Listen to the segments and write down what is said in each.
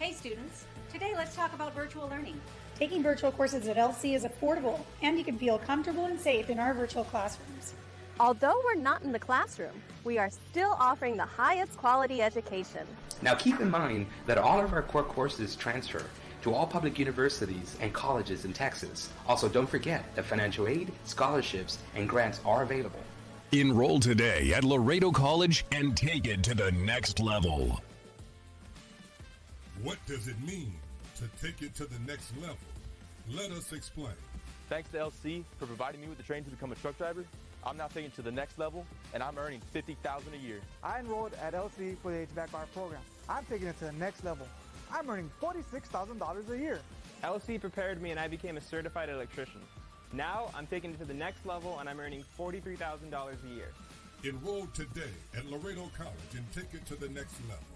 Hey students, today let's talk about virtual learning. Taking virtual courses at LC is affordable, and you can feel comfortable and safe in our virtual classrooms. Although we're not in the classroom, we are still offering the highest quality education. Now keep in mind that all of our core courses transfer to all public universities and colleges in Texas. Also, don't forget that financial aid, scholarships, and grants are available. Enroll today at Laredo College and take it to the next level. What does it mean to take it to the next level? Let us explain. Thanks to LC for providing me with the training to become a truck driver. I'm now taking it to the next level, and I'm earning $50,000 a year. I enrolled at LC for the HVAC bar program. I'm taking it to the next level. I'm earning $46,000 a year. LC prepared me, and I became a certified electrician. Now I'm taking it to the next level, and I'm earning $43,000 a year. Enroll today at Laredo College and take it to the next level.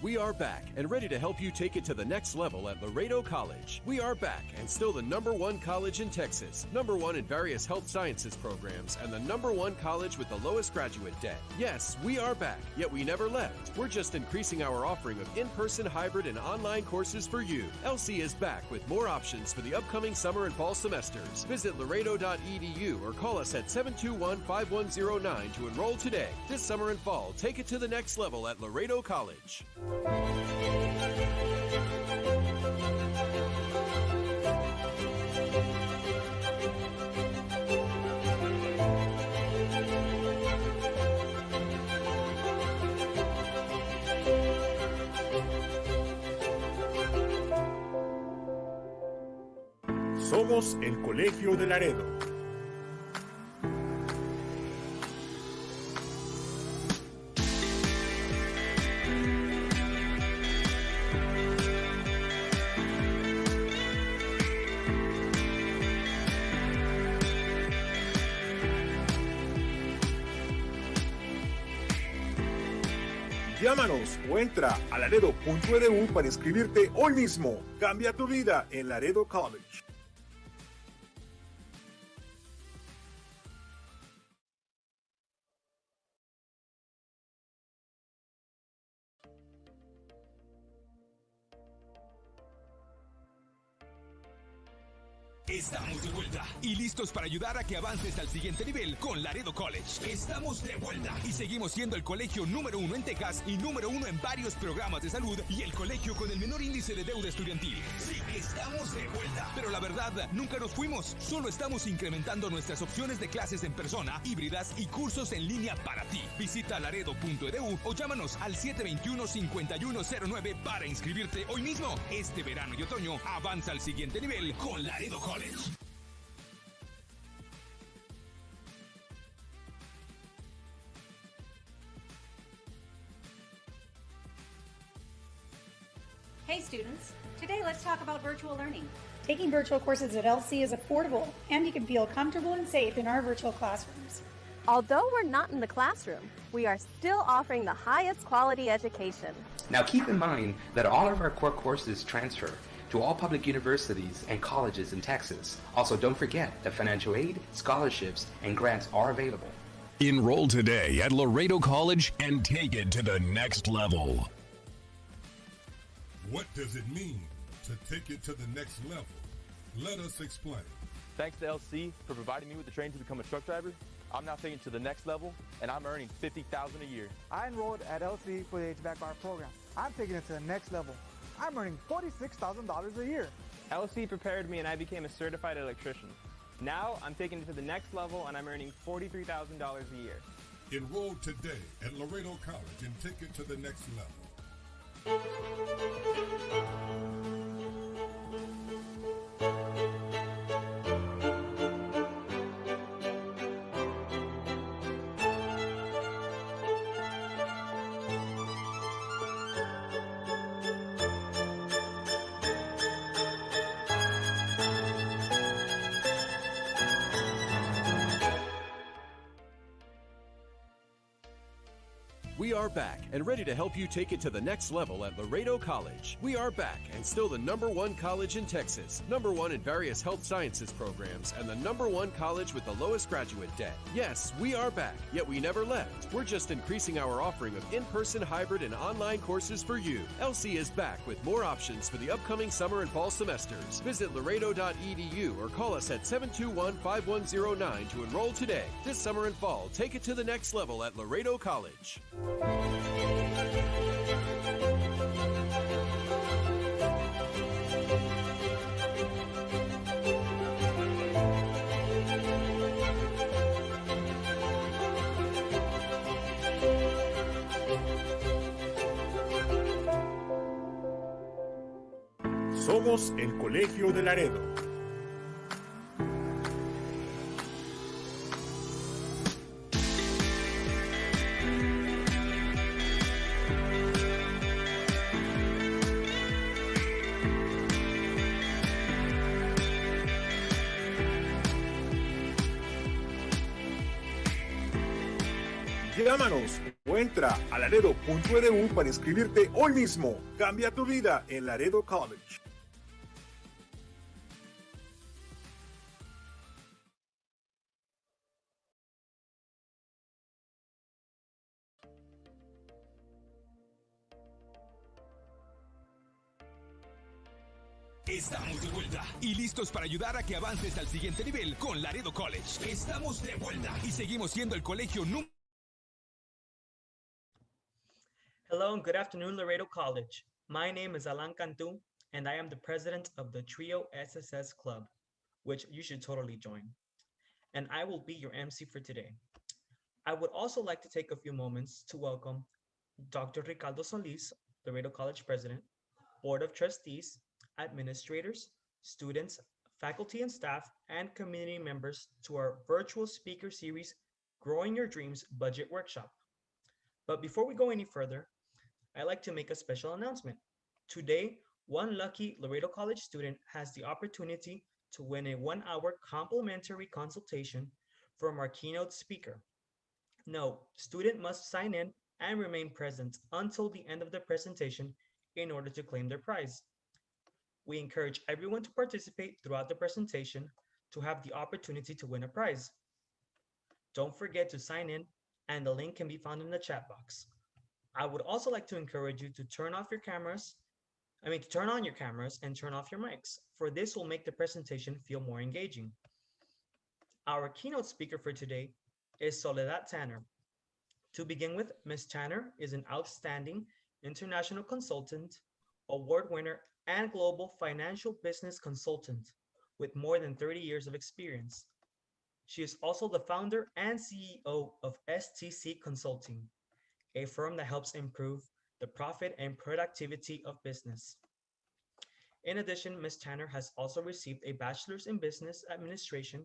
We are back and ready to help you take it to the next level at Laredo College. We are back and still the #1 college in Texas, #1 in various health sciences programs, and the #1 college with the lowest graduate debt. Yes, we are back, yet we never left. We're just increasing our offering of in-person, hybrid, and online courses for you. LC is back with more options for the upcoming summer and fall semesters. Visit laredo.edu or call us at 721-5109 to enroll today. This summer and fall, take it to the next level at Laredo College. Somos el Colegio de Laredo. Llámanos o entra a laredo.edu para inscribirte hoy mismo. Cambia tu vida en Laredo College. Estamos de vuelta y listos para ayudar a que avances al siguiente nivel con Laredo College. Estamos de vuelta y seguimos siendo el colegio #1 en Texas y #1 en varios programas de salud y el colegio con el menor índice de deuda estudiantil. Sí, estamos de vuelta. Pero la verdad, nunca nos fuimos. Solo estamos incrementando nuestras opciones de clases en persona, híbridas y cursos en línea para ti. Visita laredo.edu o llámanos al 721-5109 para inscribirte hoy mismo. Este verano y otoño avanza al siguiente nivel con Laredo College. Hey students, today let's talk about virtual learning. Taking virtual courses at LC is affordable, and you can feel comfortable and safe in our virtual classrooms. Although we're not in the classroom, we are still offering the highest quality education. Now keep in mind that all of our core courses transfer to all public universities and colleges in Texas. Also, don't forget that financial aid, scholarships, and grants are available. Enroll today at Laredo College and take it to the next level. What does it mean to take it to the next level? Let us explain. Thanks to LC for providing me with the training to become a truck driver. I'm now taking it to the next level, and I'm earning $50,000 a year. I enrolled at LC for the HVAC bar program. I'm taking it to the next level. I'm earning $46,000 a year. LC prepared me, and I became a certified electrician. Now I'm taking it to the next level, and I'm earning $43,000 a year. Enroll today at Laredo College and take it to the next level. are back and ready to help you take it to the next level at Laredo College. We are back and still the #1 college in Texas, #1 in various health sciences programs, and the #1 college with the lowest graduate debt. Yes, we are back, yet we never left. We're just increasing our offering of in-person, hybrid, and online courses for you. LC is back with more options for the upcoming summer and fall semesters. Visit laredo.edu or call us at 721-5109 to enroll today. This summer and fall, take it to the next level at Laredo College. Somos el Colegio de Laredo. Llámanos o entra a laredo.edu para inscribirte hoy mismo. Cambia tu vida en Laredo College. Estamos de vuelta y listos para ayudar a que avances al siguiente nivel con Laredo College. Estamos de vuelta y seguimos siendo el colegio número. Hello and good afternoon, Laredo College. My name is Alan Cantu, and I am the president of the Trio SSS Club, which you should totally join. And I will be your MC for today. I would also like to take a few moments to welcome Dr. Ricardo Solis, Laredo College president, Board of Trustees, administrators, students, faculty and staff, and community members to our virtual speaker series, Growing Your Dreams Budget Workshop. But before we go any further, I'd like to make a special announcement. Today, one lucky Laredo College student has the opportunity to win a 1-hour complimentary consultation from our keynote speaker. No, student must sign in and remain present until the end of the presentation in order to claim their prize. We encourage everyone to participate throughout the presentation to have the opportunity to win a prize. Don't forget to sign in, and the link can be found in the chat box. I would also like to encourage you to turn on your cameras and turn off your mics, for this will make the presentation feel more engaging. Our keynote speaker for today is Soledad Tanner. To begin with, Ms. Tanner is an outstanding international consultant, award winner, and global financial business consultant with more than 30 years of experience. She is also the founder and CEO of STC Consulting, a firm that helps improve the profit and productivity of business. In addition, Ms. Tanner has also received a bachelor's in business administration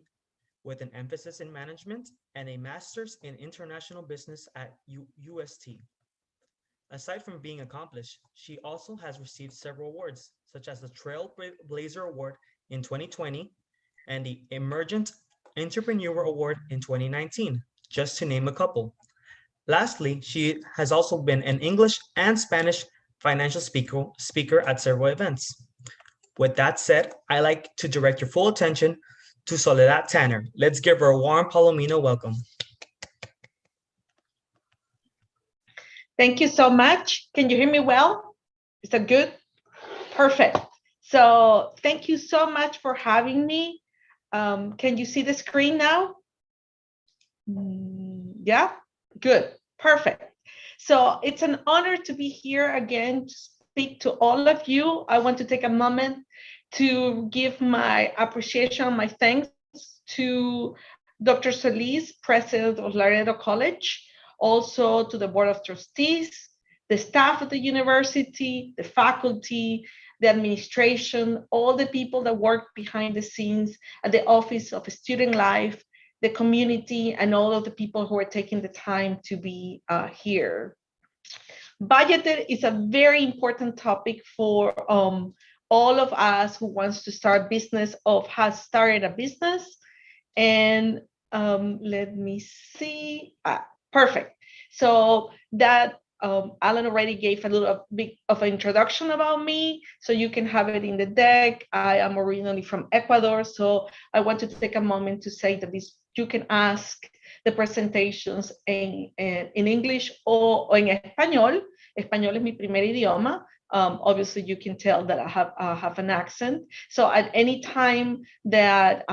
with an emphasis in management and a master's in international business at UST. Aside from being accomplished, she also has received several awards, such as the Trailblazer Award in 2020 and the Emergent Entrepreneur Award in 2019, just to name a couple. Lastly, she has also been an English and Spanish financial speaker at several events. With that said, I'd like to direct your full attention to Soledad Tanner. Let's give her a warm Palomino welcome. Thank you so much. Can you hear me well? Is that good? Perfect. So thank you so much for having me. Can you see the screen now? Yeah, good, perfect. So it's an honor to be here again to speak to all of you. I want to take a moment to give my appreciation, my thanks to Dr. Solis, President of Laredo College, also to the Board of Trustees, the staff of the university, the faculty, the administration, all the people that work behind the scenes at the Office of Student Life, the community, and all of the people who are taking the time to be here. Budget is a very important topic for all of us who wants to start business or has started a business. And let me see. Perfect. So that Alan already gave a little bit of an introduction about me, so you can have it in the deck. I am originally from Ecuador, so I want to take a moment to say that you can ask the presentations in English or en español. Español es mi primer idioma. Obviously, you can tell that I have an accent. So at any time that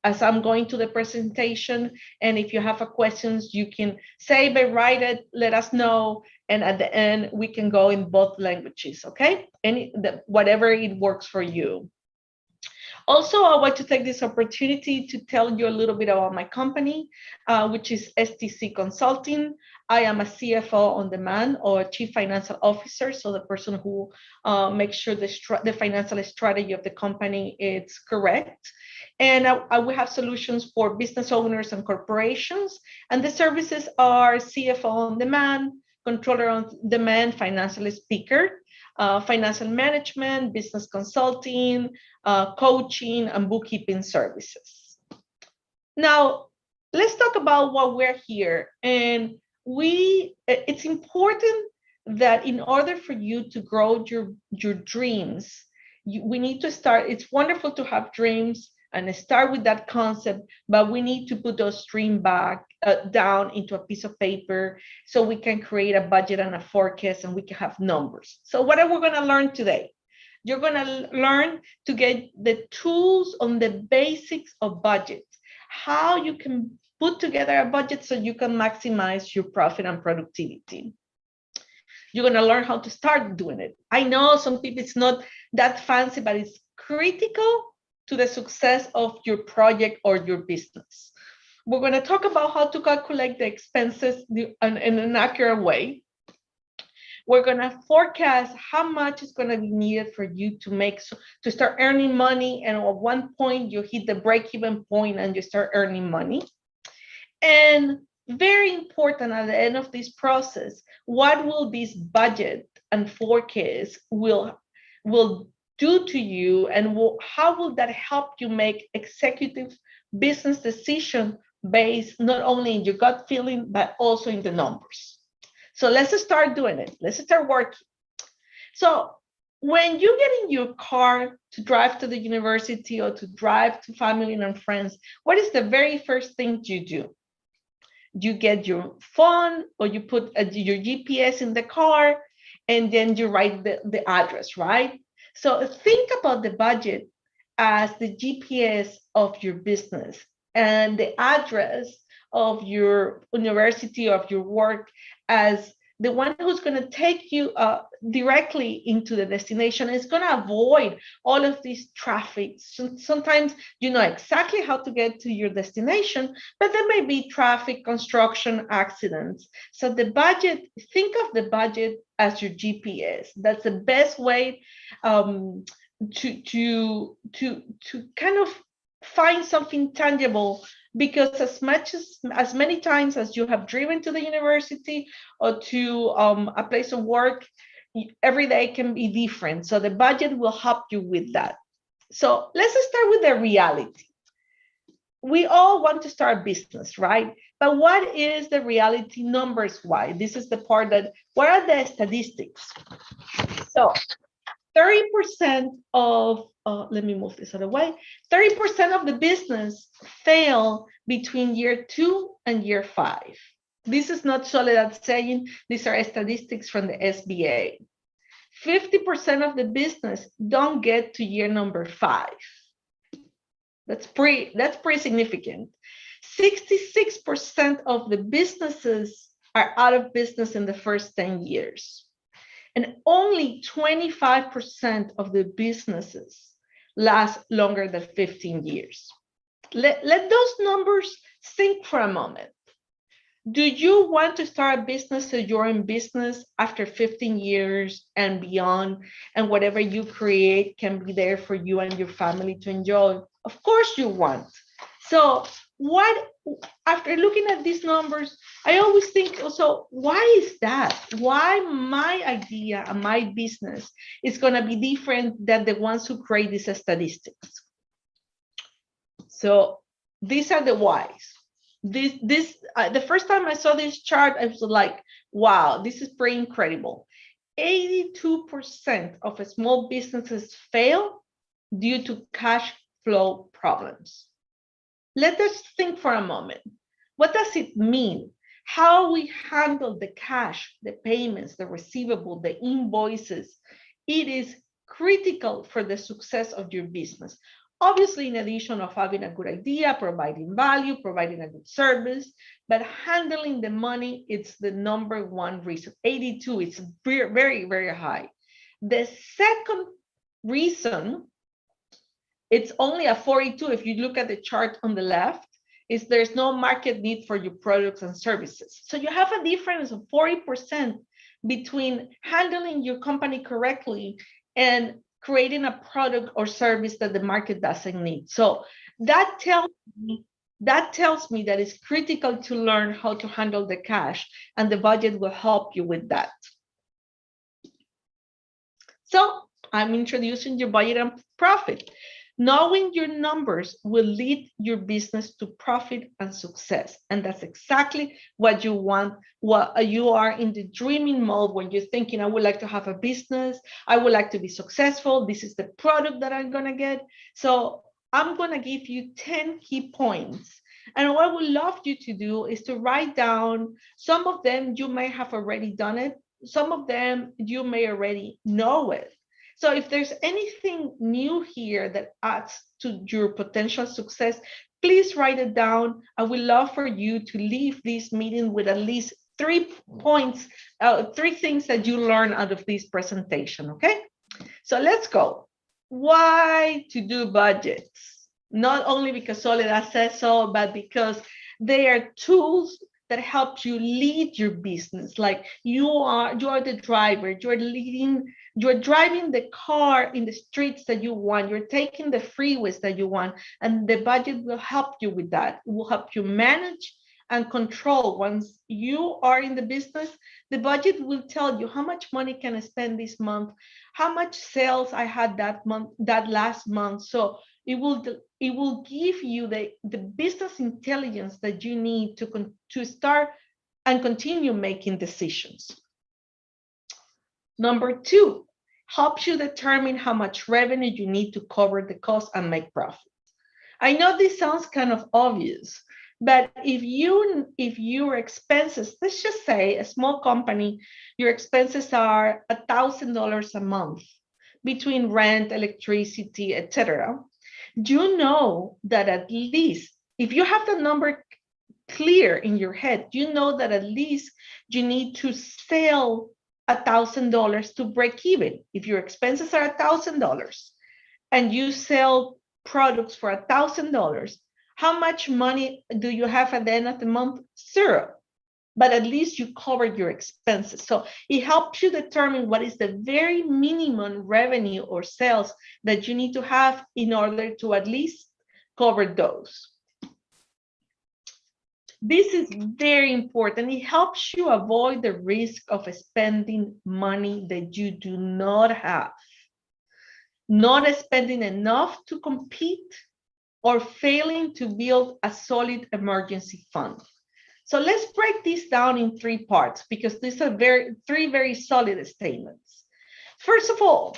as I'm going to the presentation, and if you have a questions, you can save it, write it, let us know, and at the end we can go in both languages. Okay, whatever it works for you. Also, I want to take this opportunity to tell you a little bit about my company, which is STC Consulting. I am a CFO on demand, or Chief Financial Officer, so the person who makes sure the financial strategy of the company is correct. And I will have solutions for business owners and corporations. And the services are CFO on demand, controller on demand, financial speaker, financial management, business consulting, coaching, and bookkeeping services. Now, let's talk about why we're here. And it's important that in order for you to grow your dreams, we need to start. It's wonderful to have dreams and start with that concept, but we need to put those dreams back down into a piece of paper so we can create a budget and a forecast, and we can have numbers. So what are we going to learn today? You're going to learn to get the tools on the basics of budget, how you can put together a budget so you can maximize your profit and productivity. You're going to learn how to start doing it. I know some people, it's not that fancy, but it's critical to the success of your project or your business. We're going to talk about how to calculate the expenses in an accurate way. We're going to forecast how much is going to be needed for you to start earning money. And at one point, you hit the break-even point and you start earning money. And very important at the end of this process, what will this budget and forecast will do to you, and how will that help you make executive business decision based not only in your gut feeling, but also in the numbers. So let's start doing it. Let's start working. So when you get in your car to drive to the university or to drive to family and friends, what is the very first thing you do? You get your phone, or you put your GPS in the car, and then you write the address, right? So think about the budget as the GPS of your business, and the address of your university, of your work, as the one who's going to take you directly into the destination. Is going to avoid all of this traffic. So sometimes you know exactly how to get to your destination, but there may be traffic, construction, accidents. So the budget, think of the budget as your GPS. That's the best way to kind of find something tangible, because as many times as you have driven to the university or to a place of work, every day can be different. So the budget will help you with that. So let's start with the reality. We all want to start a business, right? But what is the reality numbers wise? This is the part that, what are the statistics? So 30% of, let me move this out of the way. 30% of the business fail between year 2 and year 5. This is not Soledad saying, these are statistics from the SBA. 50% of the business don't get to year number 5. That's pretty significant. 66% of the businesses are out of business in the first 10 years. And only 25% of the businesses last longer than 15 years. Let those numbers sink for a moment. Do you want to start a business so you're in business after 15 years and beyond, and whatever you create can be there for you and your family to enjoy? Of course you want. So after looking at these numbers, I always think also, why is that? Why my idea and my business is going to be different than the ones who create these statistics? So these are the whys. The first time I saw this chart, I was like, wow, this is pretty incredible. 82% of small businesses fail due to cash flow problems. Let us think for a moment. What does it mean? How we handle the cash, the payments, the receivable, the invoices, it is critical for the success of your business. Obviously, in addition of having a good idea, providing value, providing a good service, but handling the money, it's the number one reason. 82, it's very, very, very high. The second reason, it's only a 42 if you look at the chart on the left, is there's no market need for your products and services. So you have a difference of 40% between handling your company correctly and creating a product or service that the market doesn't need. So that tells me that it's critical to learn how to handle the cash, and the budget will help you with that. So I'm introducing your budget and profit. Knowing your numbers will lead your business to profit and success. And that's exactly what you want. What you are in the dreaming mode when you're thinking, I would like to have a business. I would like to be successful. This is the product that I'm going to get. So I'm going to give you 10 key points. And what I would love you to do is to write down some of them. You may have already done it. Some of them you may already know it. So if there's anything new here that adds to your potential success, please write it down. I would love for you to leave this meeting with at least 3 points, 3 things that you learn out of this presentation, okay? So let's go. Why to do budgets? Not only because Soledad says so, but because they are tools that help you lead your business. Like you are the driver, you're driving the car in the streets that you want, you're taking the freeways that you want, and the budget will help you with that. It will help you manage and control. Once you are in the business, the budget will tell you how much money can I spend this month, how much sales I had that month, that last month. So it will give you the business intelligence that you need to start and continue making decisions. Number 2, helps you determine how much revenue you need to cover the cost and make profit. I know this sounds kind of obvious, but if your expenses, let's just say a small company, your expenses are $1,000 a month between rent, electricity, etc. You know that at least, if you have the number clear in your head, you know that at least you need to sell $1,000 to break even. If your expenses are $1,000 and you sell products for $1,000, how much money do you have at the end of the month? 0. But at least you covered your expenses. So it helps you determine what is the very minimum revenue or sales that you need to have in order to at least cover those. This is very important. It helps you avoid the risk of spending money that you do not have, not spending enough to compete, or failing to build a solid emergency fund. So let's break this down in 3 parts, because these are 3 very solid statements. First of all,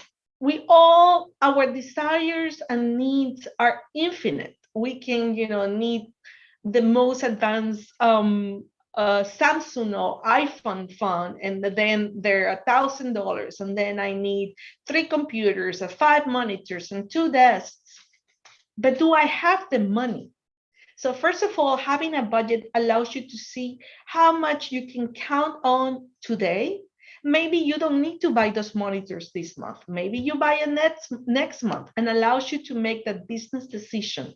our desires and needs are infinite. We can, need the most advanced Samsung or iPhone phone, and then they're $1,000, and then I need 3 computers, 5 monitors, and 2 desks. But do I have the money? So first of all, having a budget allows you to see how much you can count on today. Maybe you don't need to buy those monitors this month. Maybe you buy it next month, and allows you to make that business decision.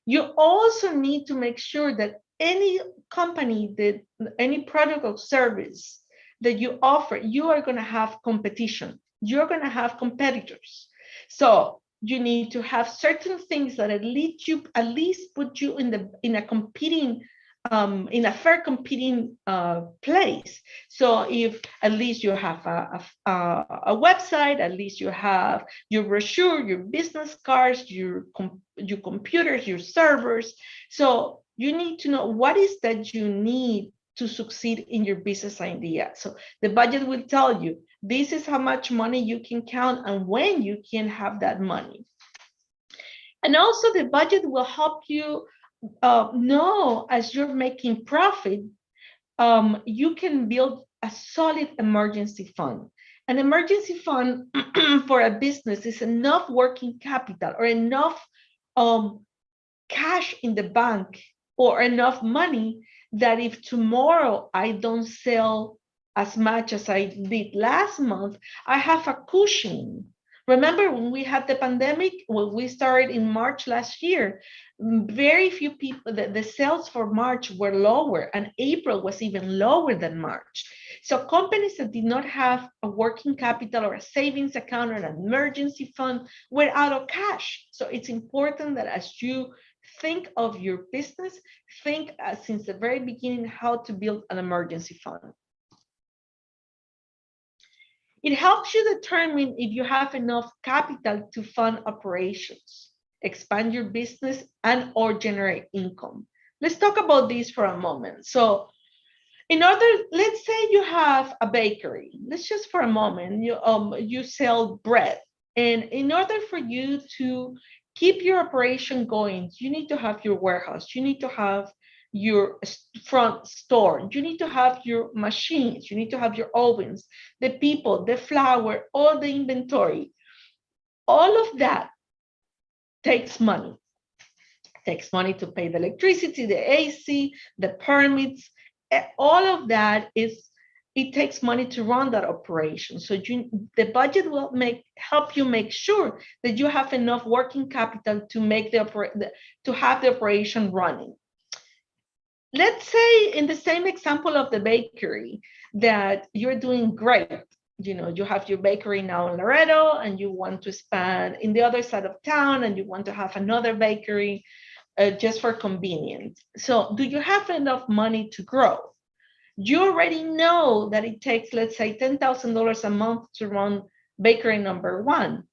You also need to make sure that any company, any product or service that you offer, you are going to have competition. You're going to have competitors. So you need to have certain things that at least put you in a competing, in a fair competing place. So if at least you have a website, at least you have your brochure, your business cards, your computers, your servers. So You need to know what is that you need to succeed in your business idea. So the budget will tell you, this is how much money you can count and when you can have that money. And also the budget will help you know as you're making profit, you can build a solid emergency fund. An emergency fund for a business is enough working capital or enough cash in the bank or enough money that if tomorrow I don't sell as much as I did last month, I have a cushion. Remember when we had the pandemic, when we started in March last year, very few people, the sales for March were lower and April was even lower than March. So companies that did not have a working capital or a savings account or an emergency fund were out of cash. So it's important that as you think of your business, think since the very beginning how to build an emergency fund. It helps you determine if you have enough capital to fund operations, expand your business, and or generate income. Let's talk about this for a moment. So let's say you have a bakery. Let's just for a moment, you sell bread. And in order for you to keep your operation going, you need to have your warehouse, you need to have your front store, you need to have your machines, you need to have your ovens, the people, the flour, all the inventory. All of that takes money. It takes money to pay the electricity, the AC, the permits, all of that it takes money to run that operation. So the budget will help you make sure that you have enough working capital to make to have the operation running. Let's say in the same example of the bakery that you're doing great. You have your bakery now in Laredo and you want to expand in the other side of town and you want to have another bakery just for convenience. So do you have enough money to grow? You already know that it takes, let's say, $10,000 a month to run bakery number one.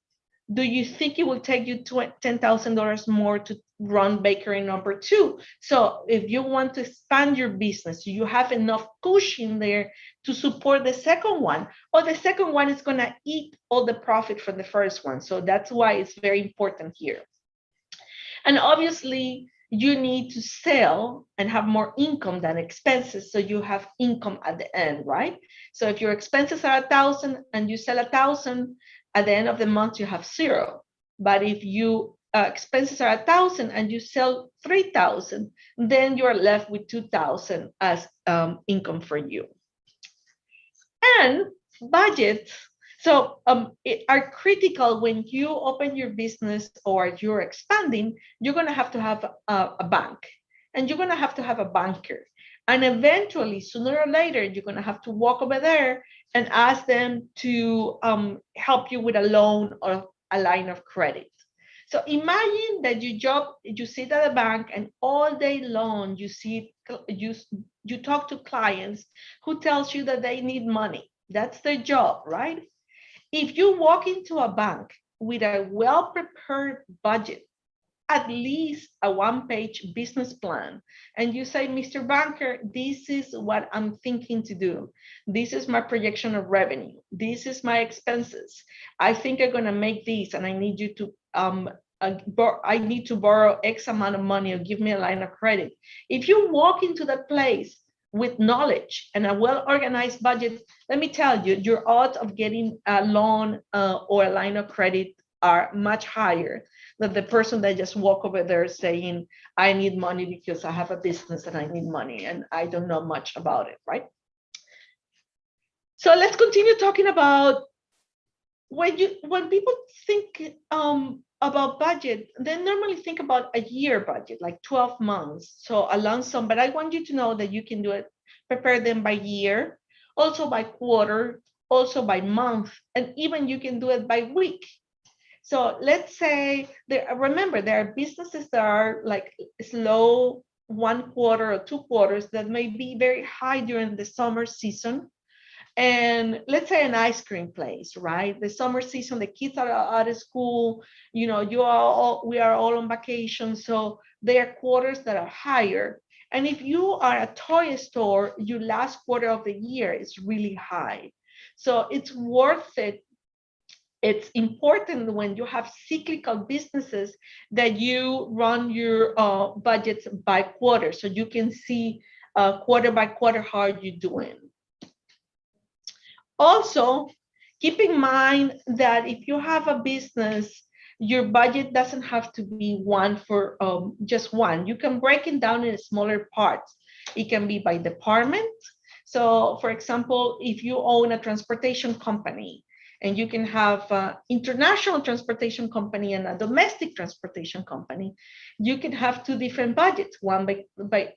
Do you think it will take you $10,000 more to run bakery number two? So if you want to expand your business, you have enough cushion there to support the second one, or the second one is going to eat all the profit from the first one. So that's why it's very important here. And obviously, you need to sell and have more income than expenses, so you have income at the end, right? So if your expenses are 1,000 and you sell 1,000, at the end of the month you have 0. But if you expenses are 1,000 and you sell 3,000, then you're left with 2,000 as income for you. And budgets are critical when you open your business or you're expanding. You're going to have a bank, and you're going to have a banker. And eventually, sooner or later, you're going to have to walk over there and ask them to help you with a loan or a line of credit. So imagine that you sit at a bank and all day long you talk to clients who tells you that they need money. That's their job, right? If you walk into a bank with a well-prepared budget, at least a one-page business plan, and you say, Mr. Banker, this is what I'm thinking to do. This is my projection of revenue. This is my expenses. I think I'm going to make this, and I need you to I need to borrow X amount of money or give me a line of credit. If you walk into that place with knowledge and a well-organized budget, let me tell you, your odds of getting a loan or a line of credit are much higher than the person that just walk over there saying, I need money because I have a business and I need money and I don't know much about it, right? So let's continue talking about when people think about budget, they normally think about a year budget, like 12 months. So a lump sum, but I want you to know that you can do it, prepare them by year, also by quarter, also by month, and even you can do it by week. So let's say, remember, there are businesses that are like slow 1 quarter or 2 quarters that may be very high during the summer season. And let's say an ice cream place, right? The summer season, the kids are out of school, you know, we are all on vacation, so there are quarters that are higher. And if you are a toy store, your last quarter of the year is really high. So it's worth it. It's important when you have cyclical businesses that you run your budgets by quarter, so you can see quarter by quarter how you're doing. Also, keep in mind that if you have a business, your budget doesn't have to be one for just one. You can break it down in smaller parts. It can be by department. So, for example, if you own a transportation company, and you can have an international transportation company and a domestic transportation company, you can have two different budgets, one by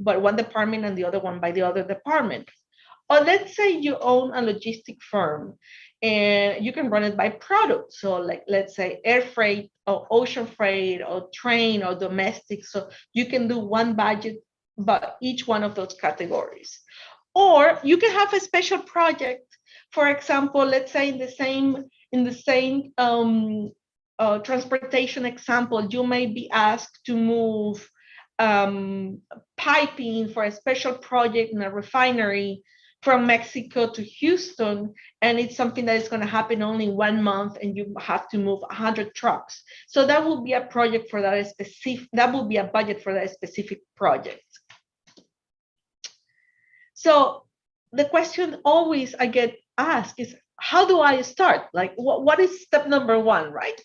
one department and the other one by the other department. Or let's say you own a logistic firm and you can run it by product. So like, let's say air freight or ocean freight or train or domestic. So you can do one budget, but each one of those categories. Or you can have a special project. For example, let's say in the same transportation example, you may be asked to move piping for a special project in a refinery from Mexico to Houston, and it's something that is going to happen only 1 month, and you have to move 100 trucks. So that will be a project for that specific. That will be a budget for that specific project. So the question always I get asked is, how do I start? Like, what is step number one, right?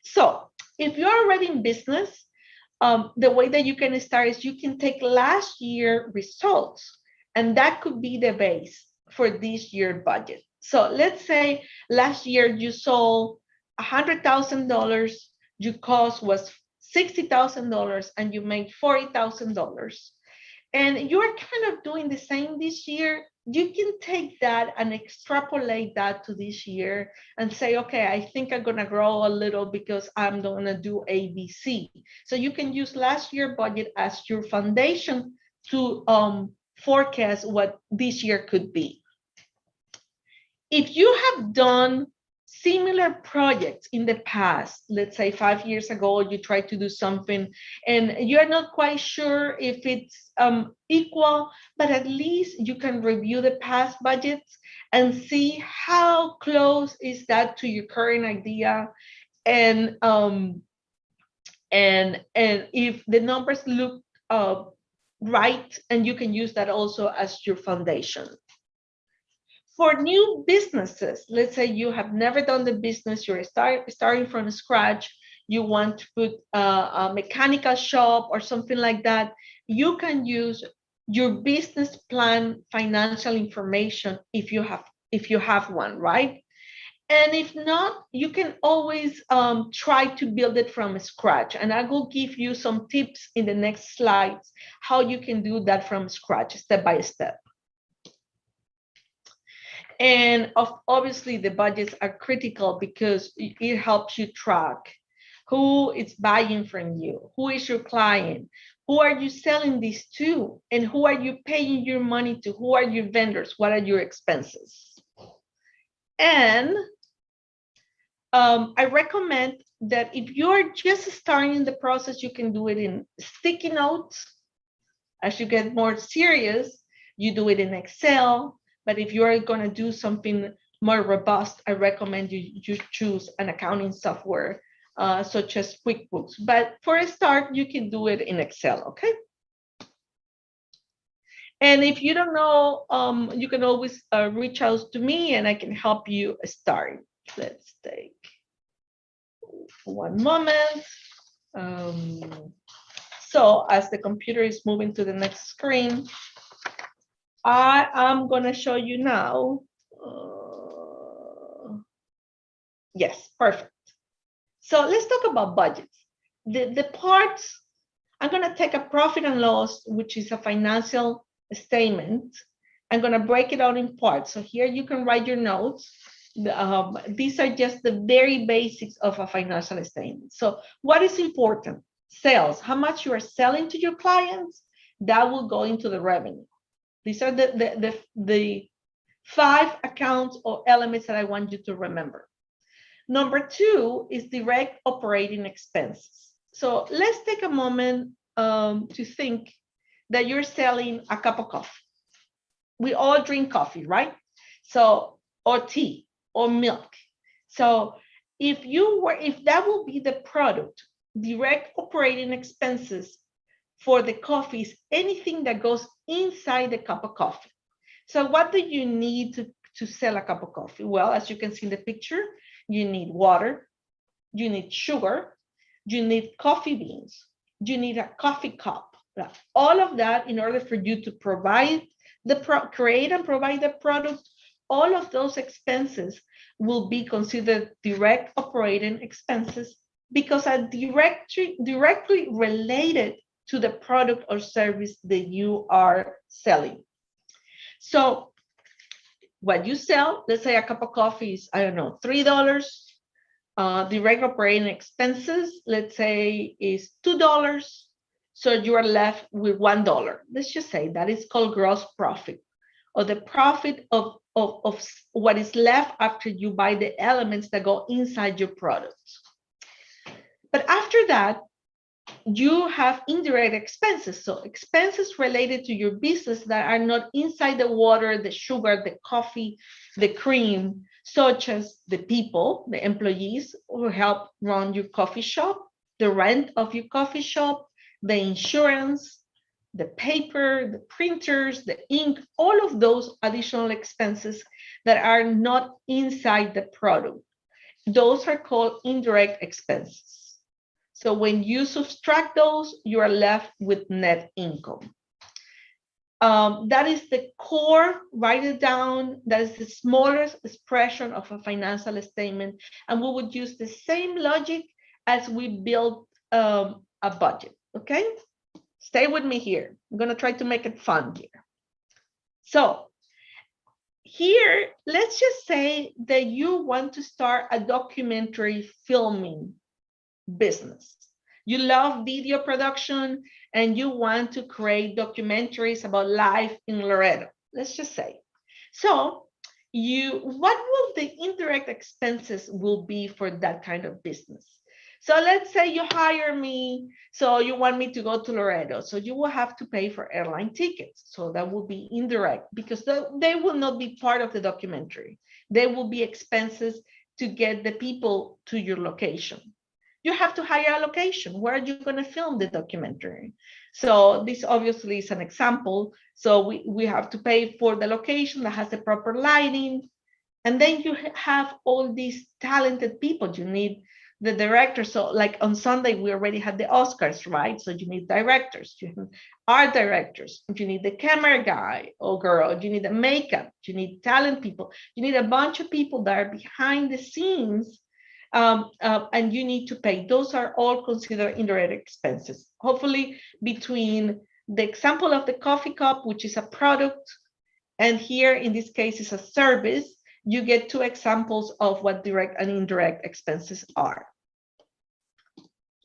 So if you're already in business, the way that you can start is you can take last year results, and that could be the base for this year budget. So let's say last year you sold $100,000, your cost was $60,000, and you made $40,000. And you're kind of doing the same this year. You can take that and extrapolate that to this year and say, okay, I think I'm going to grow a little because I'm going to do ABC. So you can use last year budget as your foundation to forecast what this year could be. If you have done similar projects in the past, let's say 5 years ago, you tried to do something and you're not quite sure if it's equal, but at least you can review the past budgets and see how close is that to your current idea, and if the numbers look right, and you can use that also as your foundation. For new businesses, let's say you have never done the business, you're starting from scratch, you want to put a mechanical shop or something like that, you can use your business plan financial information if you have one, right? And if not, you can always try to build it from scratch. And I will give you some tips in the next slides how you can do that from scratch, step by step. And obviously, the budgets are critical because it helps you track who is buying from you, who is your client, who are you selling this to, and who are you paying your money to, who are your vendors, what are your expenses. And I recommend that if you're just starting the process, you can do it in sticky notes. As you get more serious, you do it in Excel. But if you are going to do something more robust, I recommend you choose an accounting software such as QuickBooks. But for a start, you can do it in Excel, okay? And if you don't know, you can always reach out to me and I can help you start. Let's take one moment. So as the computer is moving to the next screen, I am going to show you now. Yes, perfect. So let's talk about budgets. The parts, I'm going to take a profit and loss, which is a financial statement. I'm going to break it out in parts. So here you can write your notes. These are just the very basics of a financial statement. So what is important? Sales, how much you are selling to your clients, that will go into the revenue. These are the 5 accounts or elements that I want you to remember. Number 2 is direct operating expenses. So let's take a moment to think that you're selling a cup of coffee. We all drink coffee, right? So, or tea or milk. So if that will be the product, direct operating expenses for the coffee is anything that goes inside the cup of coffee. So what do you need to sell a cup of coffee? Well, as you can see in the picture, you need water, you need sugar, you need coffee beans, you need a coffee cup. All of that in order for you to provide create and provide the product, all of those expenses will be considered direct operating expenses because are directly related to the product or service that you are selling. So what you sell, let's say a cup of coffee is, I don't know, $3. Direct operating expenses, let's say, is $2. So you are left with $1. Let's just say that is called gross profit, or the profit of what is left after you buy the elements that go inside your products. But after that, you have indirect expenses. So expenses related to your business that are not inside the water, the sugar, the coffee, the cream, such as the people, the employees who help run your coffee shop, the rent of your coffee shop, the insurance, the paper, the printers, the ink, all of those additional expenses that are not inside the product. Those are called indirect expenses. So when you subtract those, you are left with net income. That is the core, write it down. That is the smallest expression of a financial statement. And we would use the same logic as we build a budget, okay? Stay with me here. I'm gonna try to make it fun here. So here, let's just say that you want to start a documentary filming business. You love video production and you want to create documentaries about life in Laredo, let's just say. So what will the indirect expenses will be for that kind of business? So let's say you hire me, so you want me to go to Laredo. So you will have to pay for airline tickets. So that will be indirect because they will not be part of the documentary. They will be expenses to get the people to your location. You have to hire a location. Where are you going to film the documentary? So this obviously is an example. So we have to pay for the location that has the proper lighting. And then you have all these talented people. You need the director. So like on Sunday, we already had the Oscars, right? So you need directors, you need art directors, you need the camera guy or girl, you need the makeup, you need talent people, you need a bunch of people that are behind the scenes. And you need to pay. Those are all considered indirect expenses. Hopefully between the example of the coffee cup, which is a product, and here in this case is a service, you get two examples of what direct and indirect expenses are.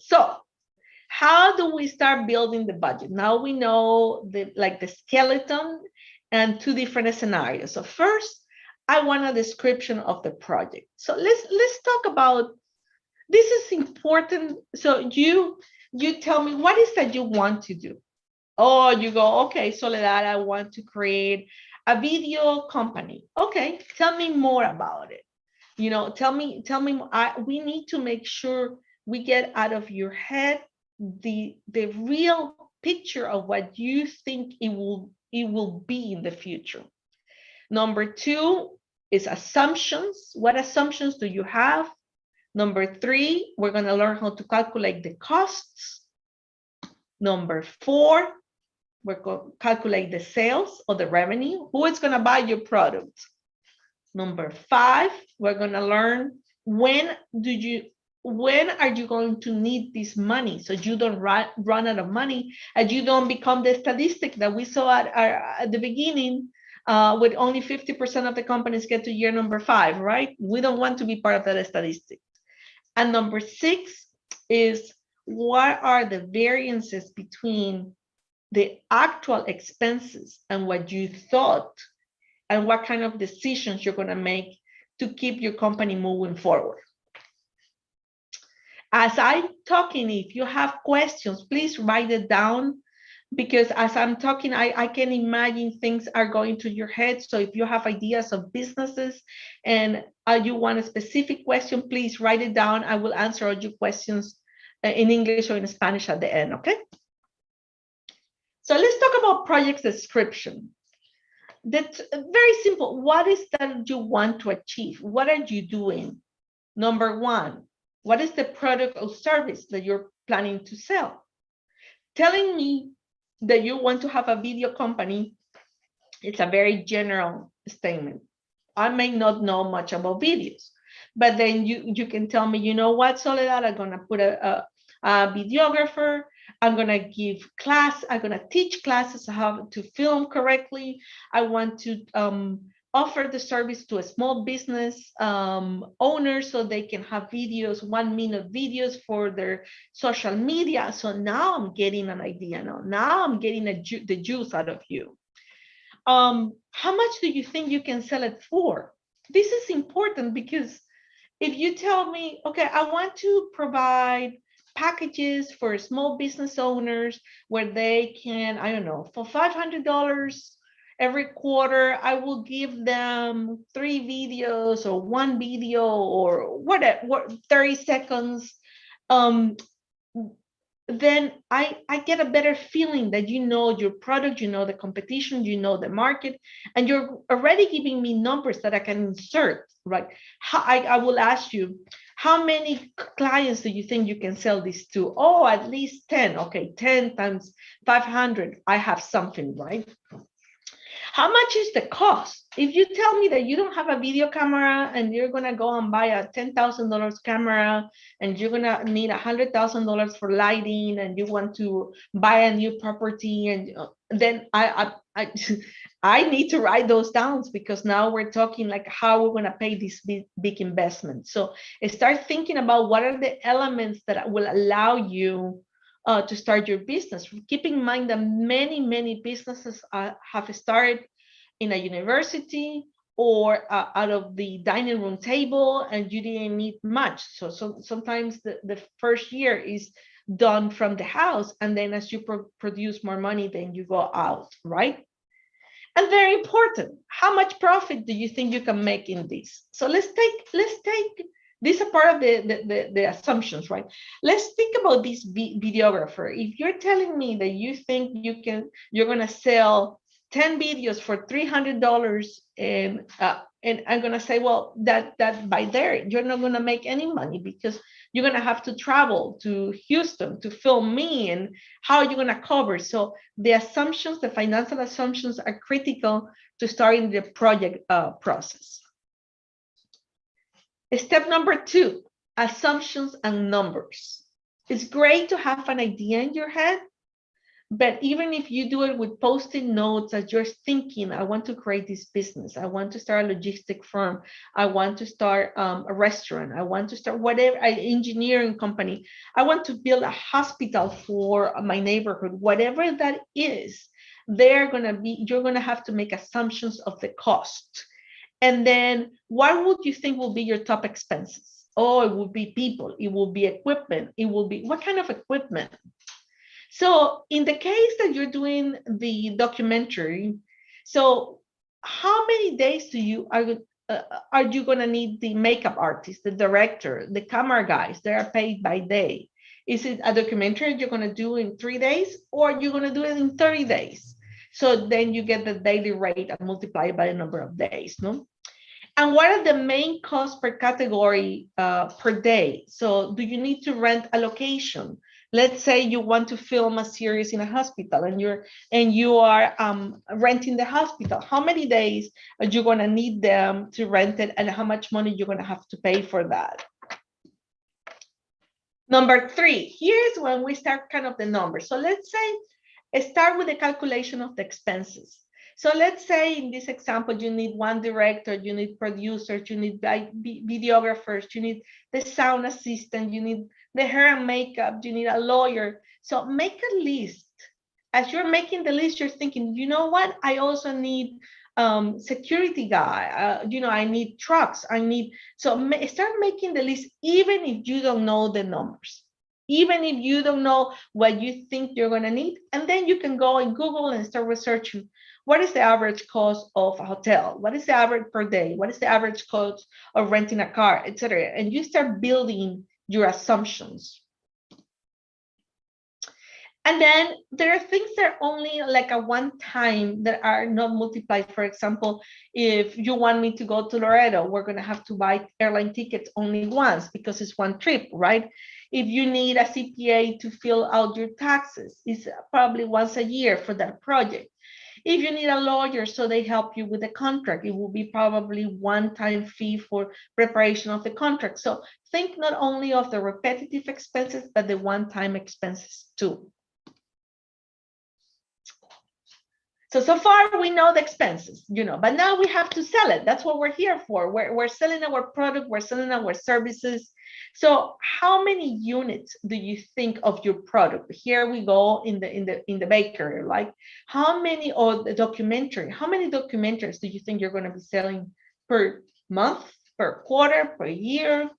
So how do we start building the budget? Now we know the skeleton and two different scenarios. So first, I want a description of the project. So let's talk about, this is important. So you tell me what is that you want to do. Oh, you go, okay, Soledad, I want to create a video company. Okay, tell me more about it. You know, tell me, we need to make sure we get out of your head the real picture of what you think it will be in the future. Number two is assumptions. What assumptions do you have? Number three, we're going to learn how to calculate the costs. Number four, we're going to calculate the sales or the revenue. Who is going to buy your product? Number five, we're going to learn when are you going to need this money so you don't run out of money and you don't become the statistic that we saw at the beginning, with only 50% of the companies get to year number 5, right? We don't want to be part of that statistic. And number 6 is, what are the variances between the actual expenses and what you thought and what kind of decisions you're going to make to keep your company moving forward. As I'm talking, if you have questions, please write it down, because as I'm talking, I can imagine things are going to your head. So if you have ideas of businesses and you want a specific question, please write it down. I will answer all your questions in English or in Spanish at the end, okay? So let's talk about project description. That's very simple. What is that you want to achieve? What are you doing? Number one, what is the product or service that you're planning to sell? Telling me that you want to have a video company, it's a very general statement. I may not know much about videos, but then you can tell me, you know what, Soledad, I'm gonna put a videographer, I'm gonna give class, I'm gonna teach classes how to film correctly. I want to offer the service to a small business owner so they can have videos, 1-minute videos for their social media. So now I'm getting an idea. Now I'm getting the juice out of you. How much do you think you can sell it for? This is important, because if you tell me, okay, I want to provide packages for small business owners where they can, I don't know, for $500 every quarter, I will give them 3 videos or 1 video or whatever, 30 seconds. Then I get a better feeling that you know your product, you know the competition, you know the market, and you're already giving me numbers that I can insert, right? I will ask you, how many clients do you think you can sell this to? Oh, at least 10. Okay, 10 times 500, I have something, right? How much is the cost? If you tell me that you don't have a video camera and you're gonna go and buy a $10,000 camera and you're gonna need $100,000 for lighting and you want to buy a new property, and then I need to write those down, because now we're talking like how we're gonna pay this big investment. So start thinking about what are the elements that will allow you to start your business. Keep in mind that many businesses have started in a university or out of the dining room table, and you didn't need much. So sometimes the first year is done from the house, and then as you produce more money, then you go out, right? And very important, how much profit do you think you can make in this? So let's take these are part of the assumptions, right? Let's think about this videographer. If you're telling me that you think you're gonna sell 10 videos for $300, and I'm gonna say, well, that by there you're not gonna make any money, because you're gonna have to travel to Houston to film me, and how are you gonna cover? So the assumptions, the financial assumptions, are critical to starting the project process. Step number 2, assumptions and numbers. It's great to have an idea in your head, but even if you do it with Post-it notes as you're thinking, I want to create this business, I want to start a logistic firm, I want to start a restaurant, I want to start whatever, an engineering company, I want to build a hospital for my neighborhood, whatever that is, you're gonna have to make assumptions of the cost. And then what would you think will be your top expenses? Oh, it will be people, it will be equipment, it will be what kind of equipment? So in the case that you're doing the documentary, so how many days are you gonna need the makeup artist, the director, the camera guys? They are paid by day. Is it a documentary you're gonna do in 3 days, or you're gonna do it in 30 days? So then you get the daily rate and multiply it by the number of days, no? And what are the main costs per category per day? So do you need to rent a location? Let's say you want to film a series in a hospital, and you are renting the hospital. How many days are you gonna need them to rent it, and how much money you're gonna have to pay for that? Number 3, here's when we start kind of the numbers. So let's say start with the calculation of the expenses. So let's say in this example, you need 1 director, you need producers, you need videographers, you need the sound assistant, you need the hair and makeup, you need a lawyer. So make a list. As you're making the list, you're thinking, you know what? I also need security guy, I need trucks, start making the list, even if you don't know the numbers, even if you don't know what you think you're going to need. And then you can go in Google and start researching, what is the average cost of a hotel? What is the average per day? What is the average cost of renting a car, etc.? And you start building your assumptions. And then there are things that are only like a one time that are not multiplied. For example, if you want me to go to Laredo, we're going to have to buy airline tickets only once because it's one trip, right? If you need a CPA to fill out your taxes, it's probably once a year for that project. If you need a lawyer so they help you with the contract, it will be probably one-time fee for preparation of the contract. So think not only of the repetitive expenses, but the one-time expenses too. So far we know the expenses, but now we have to sell it. That's what we're here for. We're selling our product, we're selling our services. So how many units do you think of your product? Here we go in the bakery, like how many, or the documentary, how many documentaries do you think you're going to be selling per month, per quarter, per year?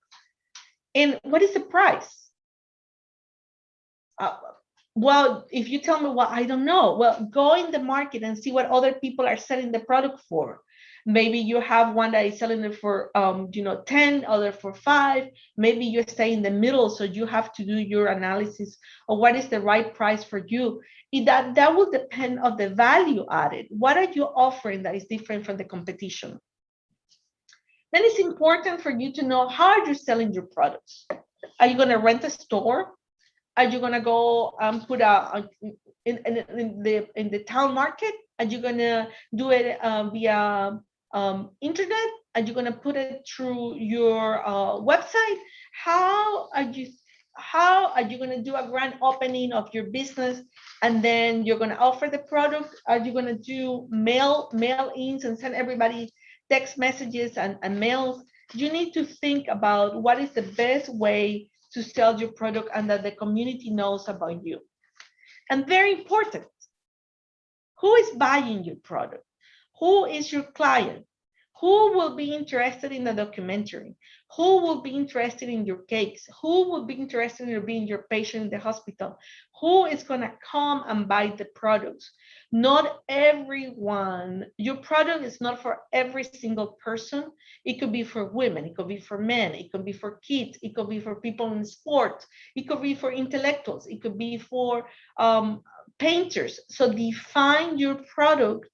And what is the price? Well, if you tell me, well, I don't know. Well, go in the market and see what other people are selling the product for. Maybe you have one that is selling it for 10, other for 5. Maybe you stay in the middle, so you have to do your analysis of what is the right price for you. That will depend on the value added. What are you offering that is different from the competition? Then it's important for you to know, how are you selling your products? Are you going to rent a store? Are you gonna go put in the town market? Are you gonna do it via internet? Are you gonna put it through your website? How are you gonna do a grand opening of your business and then you're gonna offer the product? Are you gonna do mail-ins and send everybody text messages and mails? You need to think about what is the best way to sell your product and that the community knows about you. And very important, who is buying your product? Who is your client? Who will be interested in the documentary? Who will be interested in your cakes? Who will be interested in being your patient in the hospital? Who is going to come and buy the products? Not everyone. Your product is not for every single person. It could be for women. It could be for men. It could be for kids. It could be for people in sports. It could be for intellectuals. It could be for painters. So define your product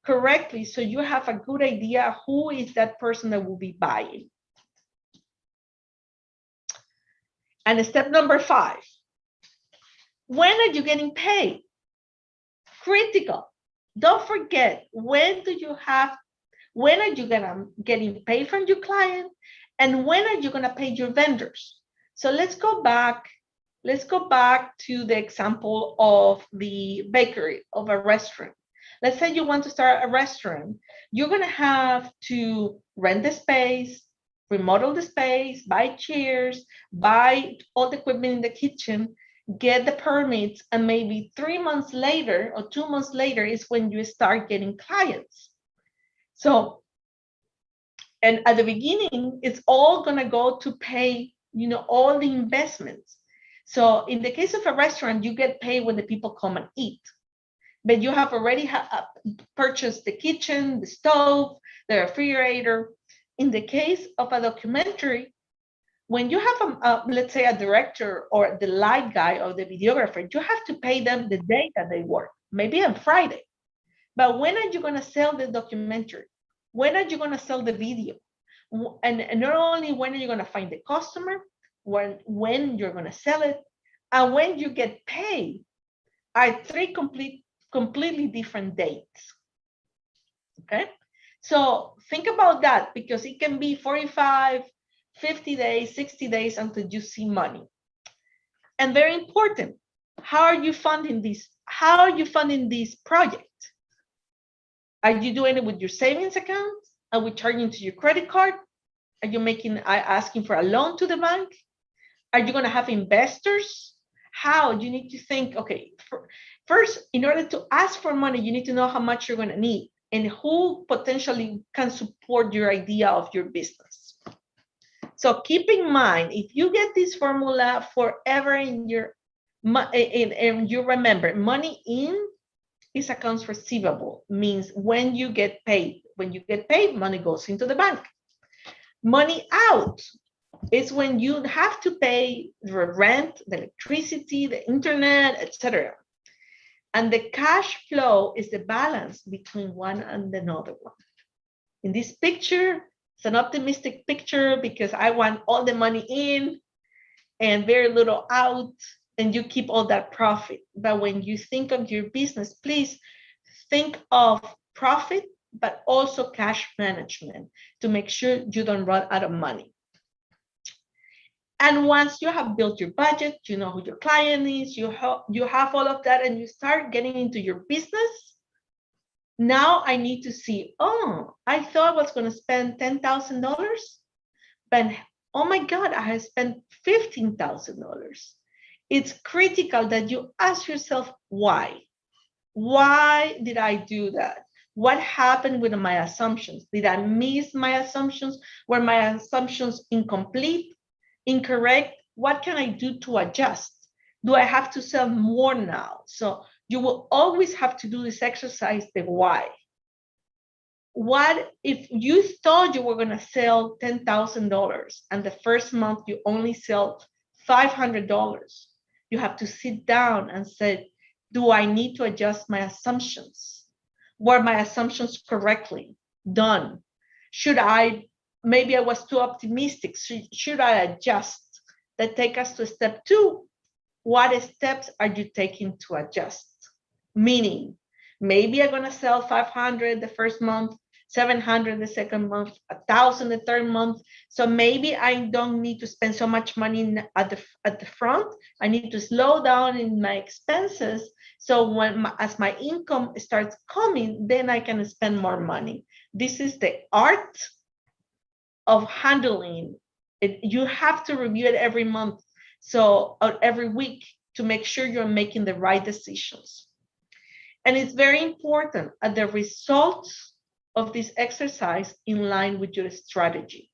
correctly so you have a good idea who is that person that will be buying. And step number 5, when are you getting paid? Critical. Don't forget, when are you getting paid from your client, and when are you gonna pay your vendors? So let's go back to the example of the bakery, of a restaurant. Let's say you want to start a restaurant. You're going to have to rent the space, remodel the space, buy chairs, buy all the equipment in the kitchen, get the permits, and maybe 3 months later or 2 months later is when you start getting clients. So, and at the beginning, it's all going to go to pay, all the investments. So in the case of a restaurant, you get paid when the people come and eat. But you have already purchased the kitchen, the stove, the refrigerator. In the case of a documentary, when you have, let's say, a director or the light guy or the videographer, you have to pay them the day that they work, maybe on Friday. But when are you going to sell the documentary? When are you going to sell the video? And not only when are you going to find the customer, when you're going to sell it, and when you get paid are 3 completely different dates. Okay, so think about that, because it can be 45, 50 days, 60 days until you see money. And very important, how are you funding this? How are you funding this project? Are you doing it with your savings account? Are we charging to your credit card? Are you asking for a loan to the bank? Are you going to have investors? How? You need to think, okay, first, in order to ask for money, you need to know how much you're going to need. and who potentially can support your idea of your business. So keep in mind, if you get this formula forever in your, and you remember, money in is accounts receivable, means when you get paid. When you get paid, money goes into the bank. Money out is when you have to pay the rent, the electricity, the internet, etc. And the cash flow is the balance between one and another one. In this picture, it's an optimistic picture because I want all the money in and very little out, and you keep all that profit. But when you think of your business, please think of profit, but also cash management to make sure you don't run out of money. And once you have built your budget, you know who your client is, you have all of that, and you start getting into your business. Now I need to see, oh, I thought I was going to spend $10,000, but oh my God, I have spent $15,000. It's critical that you ask yourself, why? Why did I do that? What happened with my assumptions? Did I miss my assumptions? Were my assumptions incomplete, incorrect? What can I do to adjust? Do I have to sell more now? So you will always have to do this exercise, the why. What if you thought you were going to sell $10,000 and the first month you only sell $500? You have to sit down and say, do I need to adjust my assumptions? Were my assumptions correctly done? Maybe I was too optimistic. Should I adjust? That take us to step 2. What steps are you taking to adjust? Meaning, maybe I'm going to sell 500 the first month, 700 the second month, 1,000 the third month. So maybe I don't need to spend so much money at the front. I need to slow down in my expenses. So as my income starts coming, then I can spend more money. This is the art of handling it. You have to review it every month, so every week, to make sure you're making the right decisions. And it's very important at the results of this exercise in line with your strategy.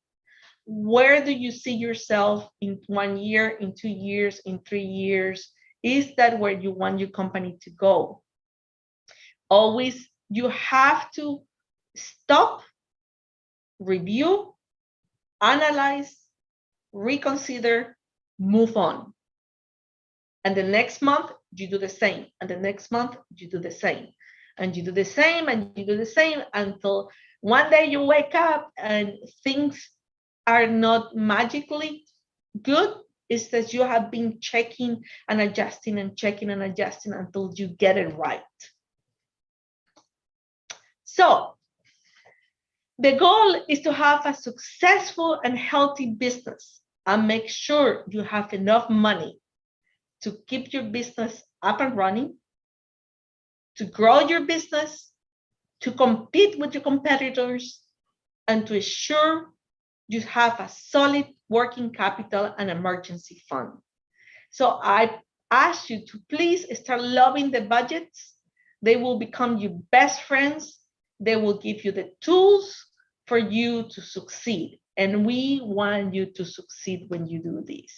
Where do you see yourself in 1 year, in 2 years, in 3 years? Is that where you want your company to go? Always, you have to stop, review, analyze, reconsider, move on. And the next month, you do the same. And the next month, you do the same. And you do the same, and you do the same until one day you wake up and things are not magically good. It's that you have been checking and adjusting and checking and adjusting until you get it right. So the goal is to have a successful and healthy business and make sure you have enough money to keep your business up and running, to grow your business, to compete with your competitors, and to ensure you have a solid working capital and emergency fund. So I ask you to please start loving the budgets. They will become your best friends. They will give you the tools for you to succeed. And we want you to succeed when you do this.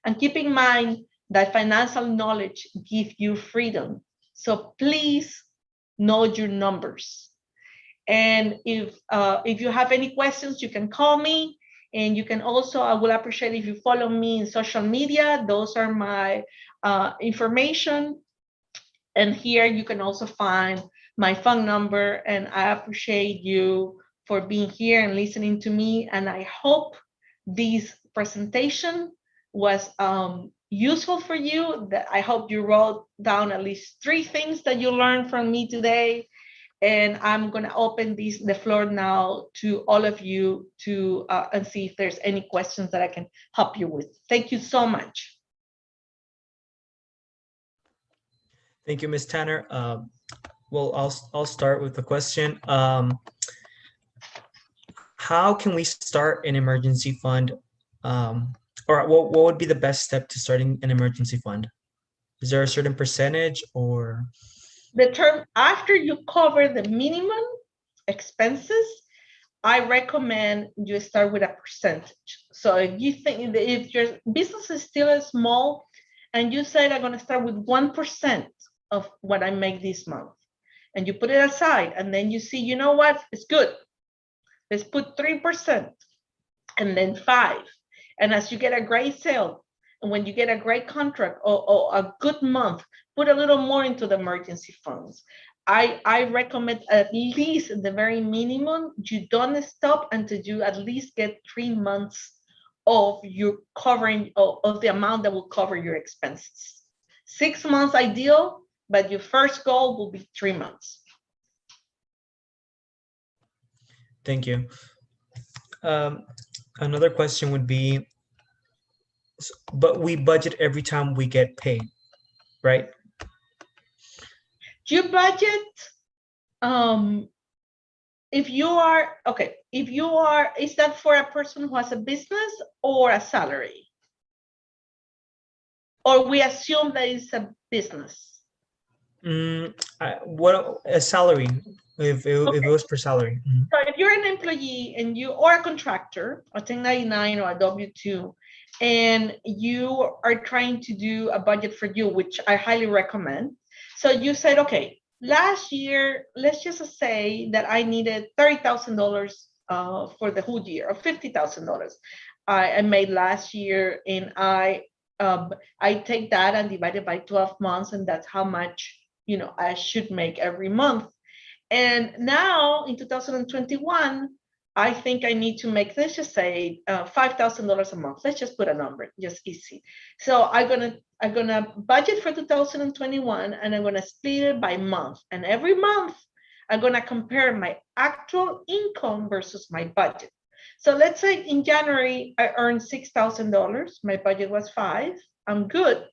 And keep in mind that financial knowledge gives you freedom. So please know your numbers. And if you have any questions, you can call me. And you can also, I will appreciate if you follow me in social media. Those are my information. And here you can also find my phone number. And I appreciate you for being here and listening to me. And I hope this presentation was useful for you. That I hope you wrote down at least 3 things that you learned from me today. And I'm going to open the floor now to all of you to and see if there's any questions that I can help you with. Thank you so much. Thank you, Ms. Tanner. Well, I'll start with the question. How can we start an emergency fund? Or what would be the best step to starting an emergency fund? Is there a certain percentage or? the term after you cover the minimum expenses, I recommend you start with a percentage. So if you think that if your business is still small and you said I'm going to start with 1% of what I make this month, and you put it aside, and then you see, you know what, it's good. Let's put 3% and then 5%. And as you get a great sale, and when you get a great contract or a good month, put a little more into the emergency funds. I recommend at least the very minimum, you don't stop until you at least get 3 months of your covering of the amount that will cover your expenses. 6 months ideal, but your first goal will be 3 months. Thank you. Another question would be, but we budget every time we get paid, right? You budget if you are okay, if you are, is that for a person who has a business or a salary? Or we assume that it's a business? What a salary, if it was per salary. So if you're an employee and you or a contractor, a 1099 or a W-2, and you are trying to do a budget for you, which I highly recommend. So you said, okay, last year, let's just say that I needed $30,000 for the whole year, or $50,000 I made last year, and I take that and divide it by 12 months, and that's how much I should make every month. And now in 2021, I think I need to make, let's just say $5,000 a month. Let's just put a number, just easy. So I'm gonna budget for 2021, and I'm gonna split it by month. And every month, I'm gonna compare my actual income versus my budget. So let's say in January, I earned $6,000. My budget was $5,000. I'm good.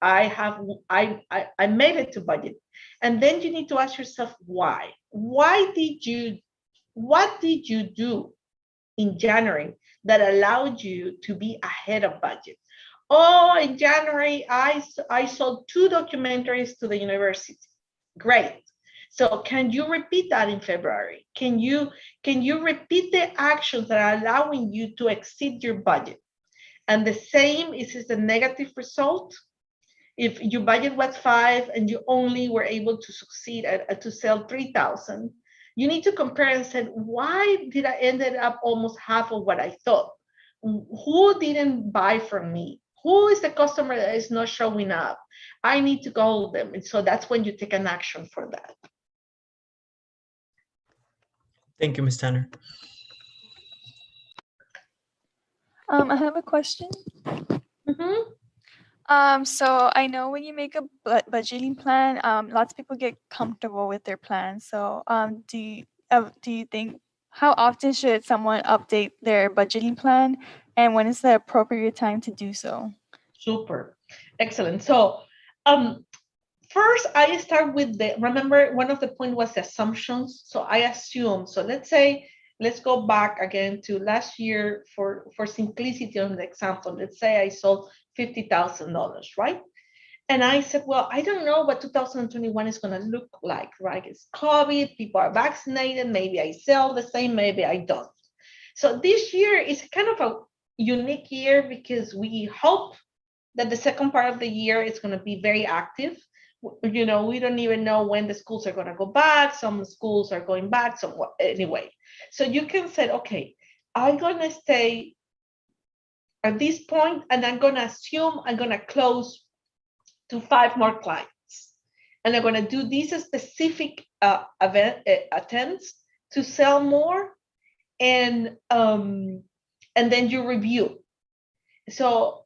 I made it to budget. And then you need to ask yourself why. What did you do in January that allowed you to be ahead of budget? Oh, in January, I sold 2 documentaries to the university. Great. So can you repeat that in February? Can you repeat the actions that are allowing you to exceed your budget? And the same is the negative result. If your budget was 5 and you only were able to succeed to sell 3,000, you need to compare and say, why did I ended up almost half of what I thought? Who didn't buy from me? Who is the customer that is not showing up? I need to call them. And so that's when you take an action for that. Thank you, Ms. Tanner. I have a question. So I know when you make a budgeting plan, lots of people get comfortable with their plan. So do you think, how often should someone update their budgeting plan, and when is the appropriate time to do so? Super, excellent. So first I start with remember one of the points was the assumptions. So I assume, so let's go back again to last year for simplicity on the example. Let's say I sold $50,000, right? And I said, well, I don't know what 2021 is going to look like, right? It's COVID, people are vaccinated, maybe I sell the same, maybe I don't. So this year is kind of a unique year because we hope that the second part of the year is going to be very active. We don't even know when the schools are going to go back. Some schools are going back. So anyway, so you can say, okay, I'm going to stay at this point, and I'm going to assume I'm going to close to 5 more clients. And I'm going to do these specific attempts to sell more, and then you review. So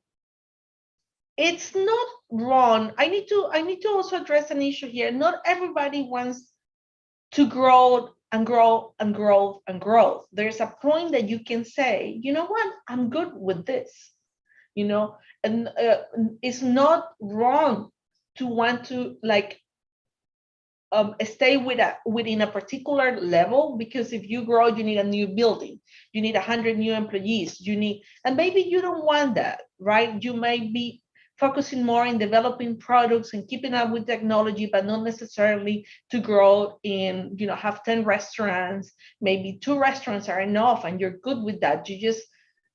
it's not wrong. I need to also address an issue here. Not everybody wants to grow and grow and grow and grow. There's a point that you can say, you know what, I'm good with this, and it's not wrong to want to stay within a particular level, because if you grow, you need a new building, you need 100 new employees, and maybe you don't want that, right? You may be focusing more in developing products and keeping up with technology, but not necessarily to grow in, have 10 restaurants. Maybe 2 restaurants are enough and you're good with that. You just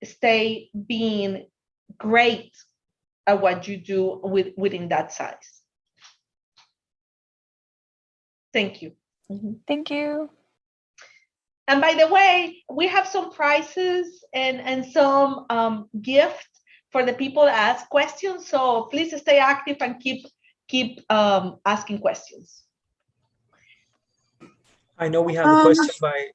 stay being great at what you do within that size. Thank you. Thank you. And by the way, we have some prizes and some gifts for the people that ask questions. So please stay active and keep asking questions. I know we have a question by,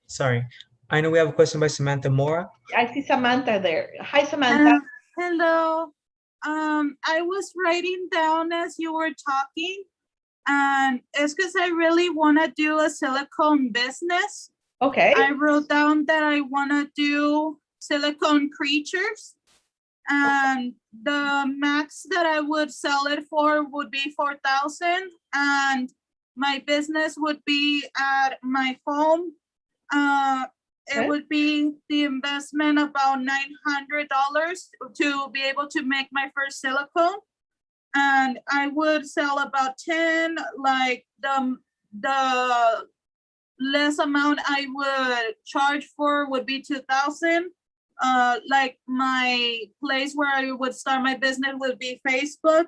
I know we have a question by Samantha Mora. I see Samantha there. Hi, Samantha. Hello. I was writing down as you were talking, and it's because I really want to do a silicone business. Okay. I wrote down that I want to do silicone creatures, and the max that I would sell it for would be 4,000, and my business would be at my home. It would be the investment about $900 to be able to make my first silicone, and I would sell about 10. Like the less amount I would charge for would be 2,000. Like my place where I would start my business would be Facebook,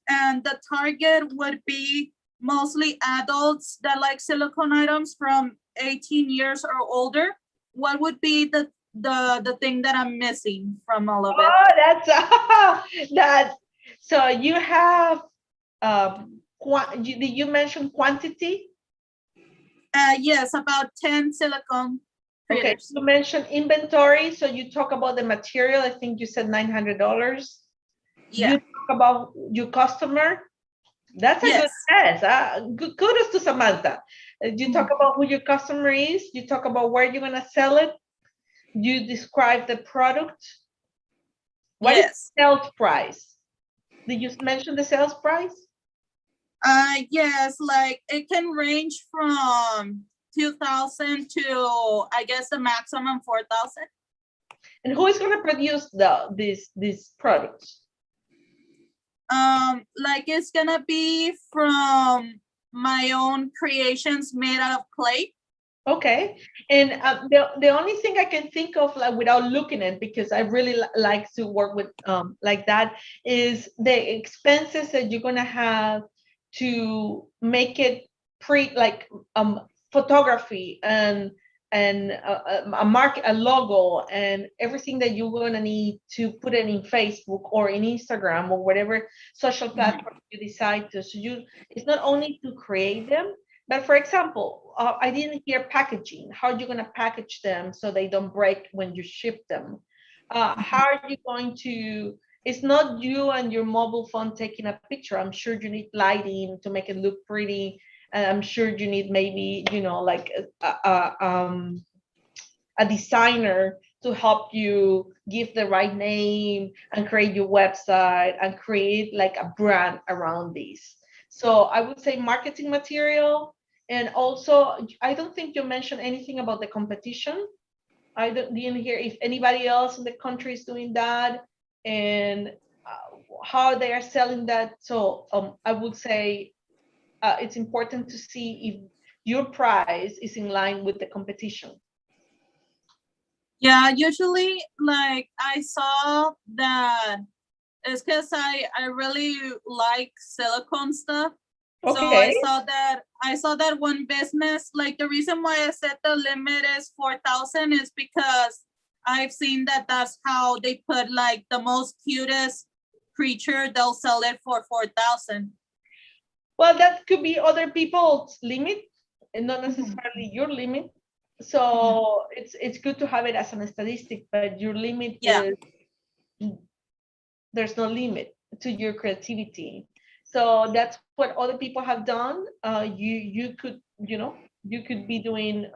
and the target would be mostly adults that like silicone items from 18 years or older. What would be the thing that I'm missing from all of it? Oh, that's that. So you have did you mention quantity? Yes, about 10 silicone creators. Okay, you mentioned inventory, so you talk about the material. I think you said $900. Yeah. You talk about your customer. That's a good test. Kudos to Samantha. You talk about who your customer is. You talk about where you're gonna sell it. You describe the product. What is the sales price? Did you mention the sales price? Yes, like it can range from 2,000 to, I guess, the maximum 4,000. And who is going to produce these products? Like it's gonna be from my own creations made out of clay. Okay, and the only thing I can think of, like without looking at, because I really like to work with like that, is the expenses that you're gonna have to make it photography and a logo and everything that you're gonna need to put it in Facebook or in Instagram or whatever social platform you decide to. So it's not only to create them, but for example, I didn't hear packaging. How are you gonna package them so they don't break when you ship them? How are you going to? It's not you and your mobile phone taking a picture. I'm sure you need lighting to make it look pretty. And I'm sure you need maybe, like a designer to help you give the right name and create your website and create like a brand around these. So I would say marketing material. And also, I don't think you mentioned anything about the competition. I didn't hear if anybody else in the country is doing that and how they are selling that. So I would say it's important to see if your price is in line with the competition. Yeah, usually like I saw that it's because I really like silicone stuff. Okay. So I saw that one business, like the reason why I said the limit is 4,000 is because I've seen that that's how they put like the most cutest creature, they'll sell it for 4,000. Well, that could be other people's limit and not necessarily your limit. So it's good to have it as a statistic, but your limit is, there's no limit to your creativity. So that's what other people have done. You could, you could be doing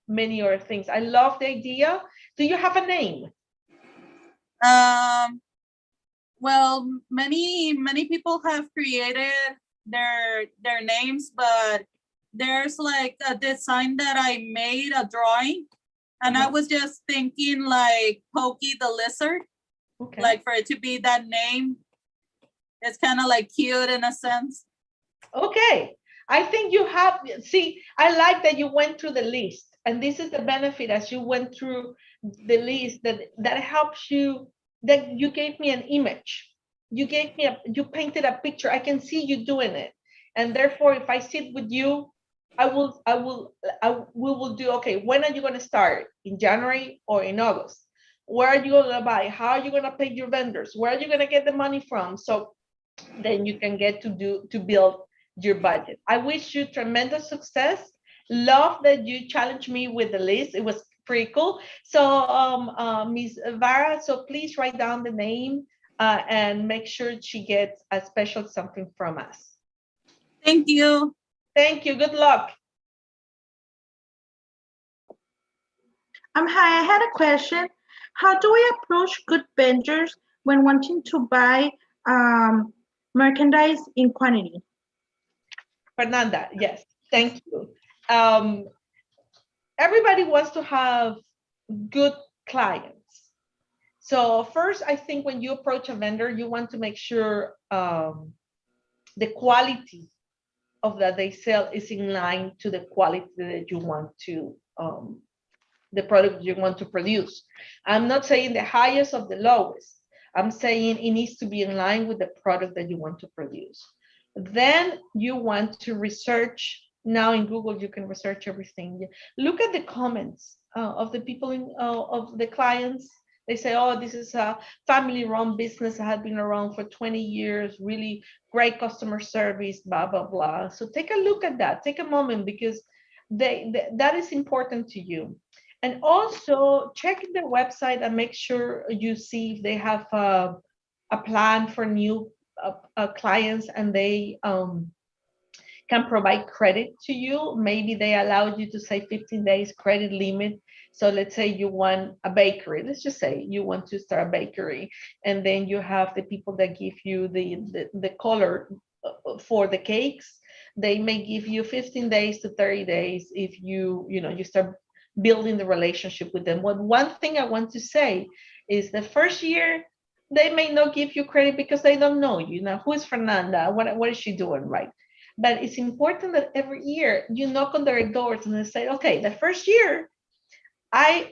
many other things. I love the idea. Do you have a name? Well, many people have created their names, but there's like a design that I made, a drawing, and I was just thinking like Pokey the Lizard, like for it to be that name. It's kind of like cute in a sense. Okay. I think you have, see, I like that you went through the list. And this is the benefit as you went through the list that helps you, that you gave me an image. You gave me you painted a picture. I can see you doing it. And therefore, if I sit with you, we will do, okay, when are you going to start? In January or in August? Where are you going to buy? How are you going to pay your vendors? Where are you going to get the money from? So then you can get to build your budget. I wish you tremendous success. Love that you challenged me with the list. It was pretty cool. So Ms. Vara, so please write down the name and make sure she gets a special something from us. Thank you. Thank you. Good luck. Hi, I had a question. How do we approach good vendors when wanting to buy merchandise in quantity? Fernanda, yes, thank you. Everybody wants to have good clients. So first, I think when you approach a vendor, you want to make sure the quality of that they sell is in line to the quality that you want to, the product you want to produce. I'm not saying the highest or the lowest. I'm saying it needs to be in line with the product that you want to produce. Then you want to research. Now in Google, you can research everything. Look at the comments of the people, of the clients. They say, oh, this is a family-run business that had been around for 20 years, really great customer service, blah, blah, blah. So take a look at that. Take a moment because that is important to you. And also check their website and make sure you see if they have a plan for new clients and they can provide credit to you. Maybe they allow you to say 15 days credit limit. So let's say you want a bakery. Let's just say you want to start a bakery, and then you have the people that give you the color for the cakes. They may give you 15 days to 30 days if you start building the relationship with them. One thing I want to say is the first year, they may not give you credit because they don't know you. Now, who is Fernanda? What is she doing, right? But it's important that every year you knock on their doors and they say, okay, the first year, I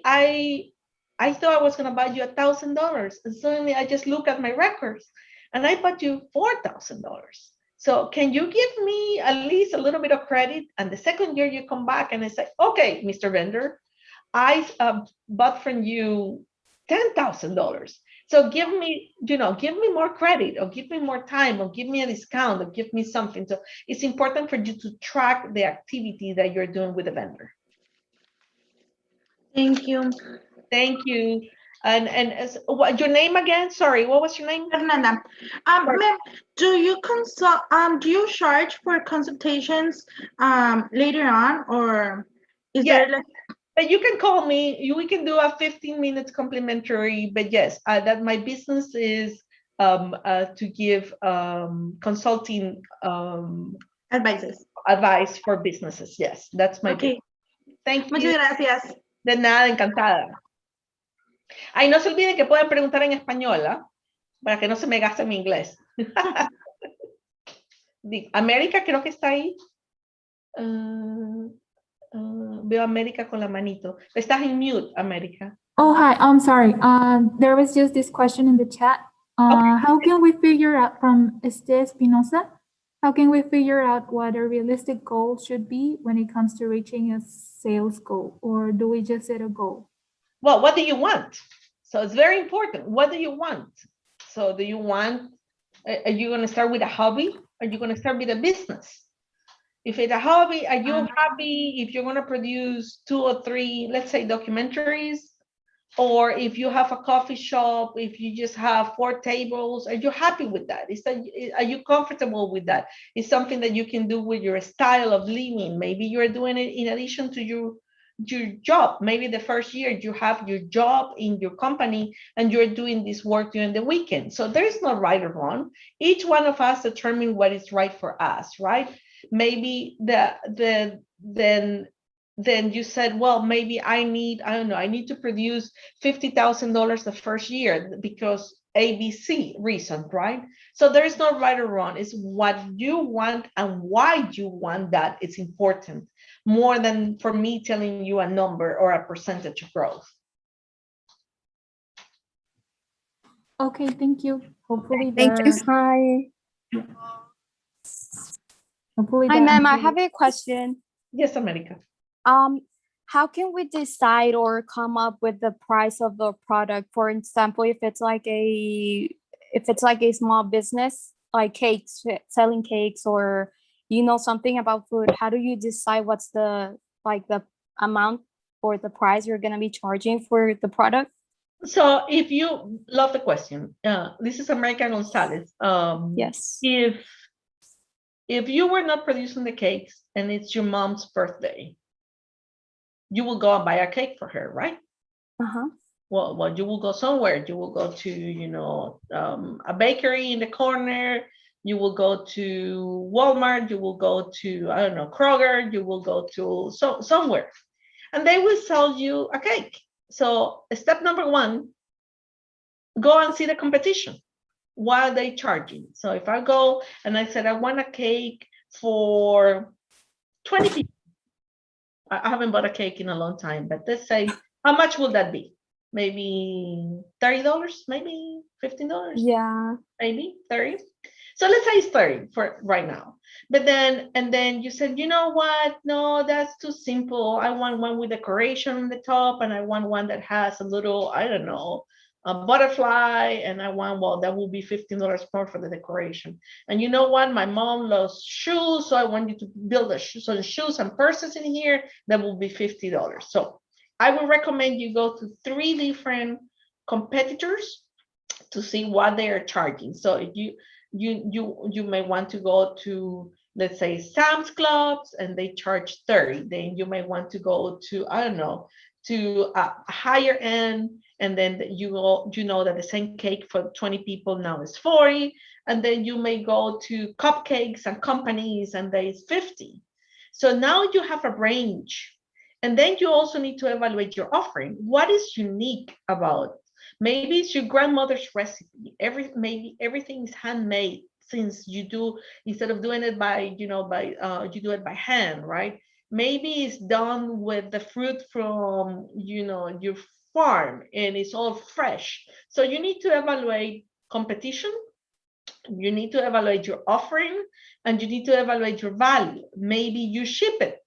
thought I was going to buy you $1,000, and suddenly I just look at my records and I bought you $4,000. So can you give me at least a little bit of credit? And the second year you come back and I say, okay, Mr. Vendor, I bought from you $10,000. So give me more credit, or give me more time, or give me a discount, or give me something. So it's important for you to track the activity that you're doing with the vendor. Thank you. Thank you. And what your name again? Sorry, what was your name? Fernanda. Ma'am, do you charge for consultations later on, or is there like? But you can call me. We can do a 15 minutes complimentary. But yes, that my business is to give consulting advice for businesses. Yes, that's my business. Thank you. Muchas gracias. De nada, encantada. Ay, no se olviden que pueden preguntar en español, ¿eh? Para que no se me gaste mi inglés. América creo que está ahí. Veo a América con la manito. Estás en mute, América. Oh, hi. I'm sorry. There was just this question in the chat. How can we figure out, from Espinosa, how can we figure out what a realistic goal should be when it comes to reaching a sales goal? Or do we just set a goal? Well, what do you want? So it's very important. What do you want? So do you want, are you going to start with a hobby? Are you going to start with a business? If it's a hobby, are you happy if you're going to produce 2 or 3, let's say, documentaries? Or if you have a coffee shop, if you just have 4 tables, are you happy with that? Are you comfortable with that? It's something that you can do with your style of living. Maybe you're doing it in addition to your job. Maybe the first year you have your job in your company and you're doing this work during the weekend. So there is no right or wrong. Each one of us determine what is right for us, right? Maybe then you said, well, maybe I need to produce $50,000 the first year because ABC reason, right? So there is no right or wrong. It's what you want and why you want that is important, more than for me telling you a number or a percentage of growth. Okay, thank you. Hopefully Thank you. Hi. Hopefully Hi, that ma'am. I answers have a question. Yes, America. How can we decide or come up with the price of the product? For example, if it's like a small business, like cakes, selling cakes, or something about food, how do you decide what's the amount or the price you're gonna be charging for the product? So if you love the question, this is America Gonzalez. Yes. If you were not producing the cakes and it's your mom's birthday, you will go and buy a cake for her, right? Uh-huh. Well, you will go somewhere. You will go to, a bakery in the corner. You will go to Walmart. You will go to, I don't know, Kroger. You will go to somewhere, and they will sell you a cake. So step number one, go and see the competition. What are they charging? So if I go and I said, I want a cake for 20 people. I haven't bought a cake in a long time, but let's say, how much will that be? Maybe $30, maybe $15? Yeah. Maybe 30. So let's say it's 30 for right now. But then you said, you know what? No, that's too simple. I want one with decoration on the top, and I want one that has a little, I don't know, a butterfly, and I want, well, that will be $15 more for the decoration. And you know what? My mom loves shoes, so I want you to build some shoes and purses in here. That will be $50. So I would recommend you go to 3 different competitors to see what they are charging. So if you may want to go to, let's say, Sam's Clubs, and they charge 30. Then you may want to go to, I don't know, to a higher end, and then you know that the same cake for 20 people now is 40. And then you may go to Cupcakes and Companies, and there is 50. So now you have a range. And then you also need to evaluate your offering. What is unique about? Maybe it's your grandmother's recipe. Maybe everything is handmade, since you do, instead of doing it by, you do it by hand, right? Maybe it's done with the fruit from, your farm, and it's all fresh. So you need to evaluate competition. You need to evaluate your offering, and you need to evaluate your value. Maybe you ship it,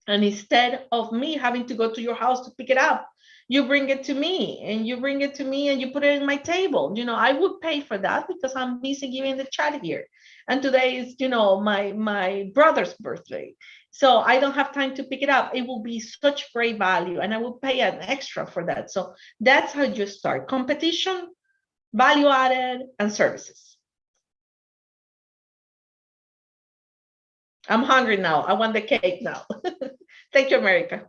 and instead of me having to go to your house to pick it up, you bring it to me, and you put it in my table. I would pay for that because I'm busy giving the chat here. And today is, my brother's birthday. So I don't have time to pick it up. It will be such great value, and I will pay an extra for that. So that's how you start. Competition, value added, and services. I'm hungry now. I want the cake now. Thank you, America.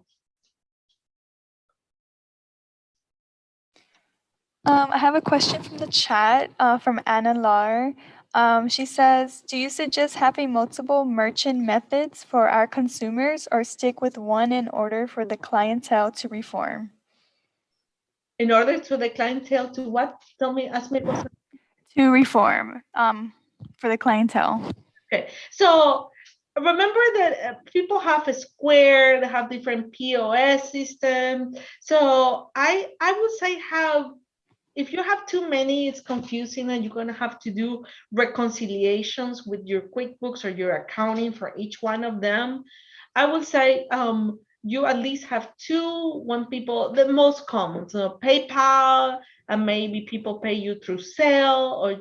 I have a question from the chat from Anna Lar. She says, do you suggest having multiple merchant methods for our consumers, or stick with one in order for the clientele to reform? In order to the clientele to what? Ask me a question. To reform for the clientele. Okay, so remember that people have a Square, they have different POS systems. So I would say if you have too many, it's confusing, and you're going to have to do reconciliations with your QuickBooks or your accounting for each one of them. I would say you at least have two, the most common, so PayPal, and maybe people pay you through Zelle,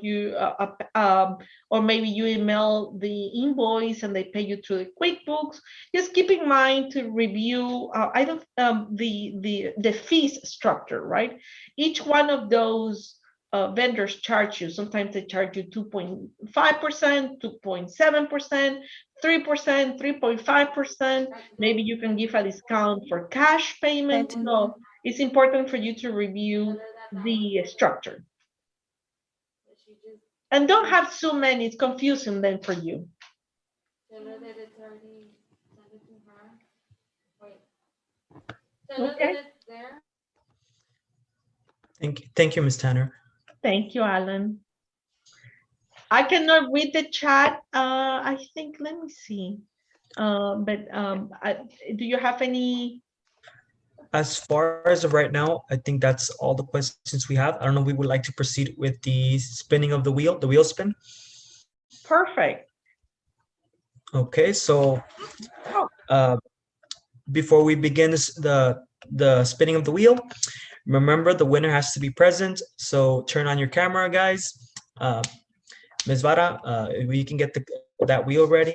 or maybe you email the invoice and they pay you through the QuickBooks. Just keep in mind to review the fees structure, right? Each one of those vendors charge you. Sometimes they charge you 2.5%, 2.7%, 3%, 3.5%. Maybe you can give a discount for cash payment. So it's important for you to review the structure. And don't have so many, it's confusing then for you. Okay. Thank you, Ms. Tanner. Thank you, Alan. I cannot read the chat. I think, let me see. Do you have any? As far as of right now, I think that's all the questions we have. I don't know if we would like to proceed with the spinning of the wheel spin. Perfect. Okay, so before we begin the spinning of the wheel, remember the winner has to be present. So turn on your camera, guys. Ms. Vara, if you can get that wheel ready.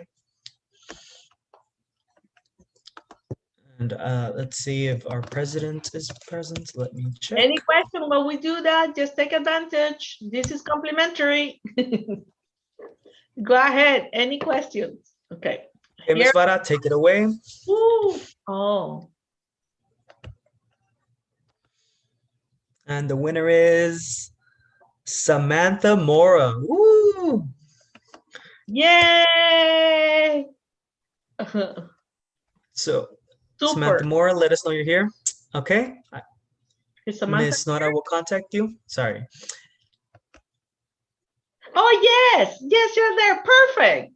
And let's see if our president is present. Let me check. Any question when we do that, just take advantage. This is complimentary. Go ahead. Any questions? Okay. Okay, Ms. Vara, take it away. Ooh. Oh. And the winner is Samantha Mora. Woo! Yay! So, Super. Samantha Mora, let us know you're here. Okay. Miss Nora will contact you. Sorry. Oh, yes. Yes, you're there. Perfect.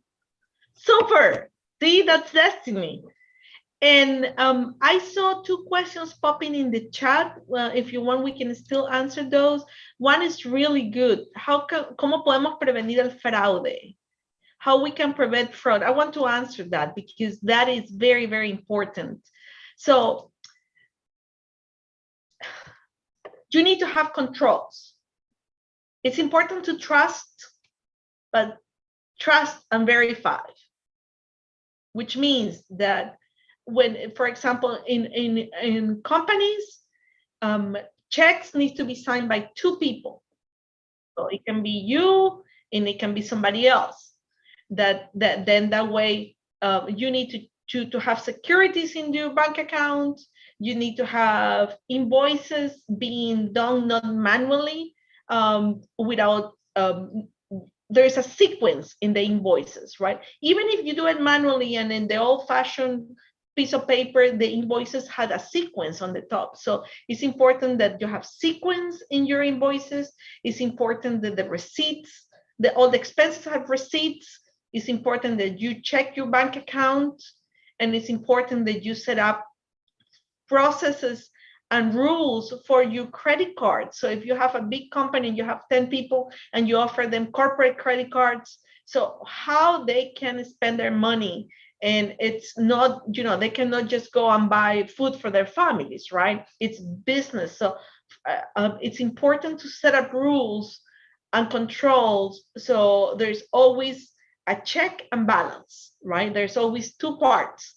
Super. See, that's destiny. And I saw 2 questions popping in the chat. Well, if you want, we can still answer those. One is really good. ¿Cómo podemos prevenir el fraude? How we can prevent fraud? I want to answer that because that is very, very important. So you need to have controls. It's important to trust, but trust and verify, which means that when, for example, in companies, checks need to be signed by 2 people. So it can be you and it can be somebody else. Then that way you need to have securities in your bank account. You need to have invoices being done not manually without there's a sequence in the invoices, right? Even if you do it manually and in the old-fashioned piece of paper, the invoices had a sequence on the top. So it's important that you have sequence in your invoices. It's important that the receipts, all the expenses have receipts. It's important that you check your bank account, and it's important that you set up processes and rules for your credit cards. So if you have a big company, you have 10 people and you offer them corporate credit cards, so how they can spend their money. And it's not, they cannot just go and buy food for their families, right? It's business. So it's important to set up rules and controls. So there's always a check and balance, right? There's always 2 parts.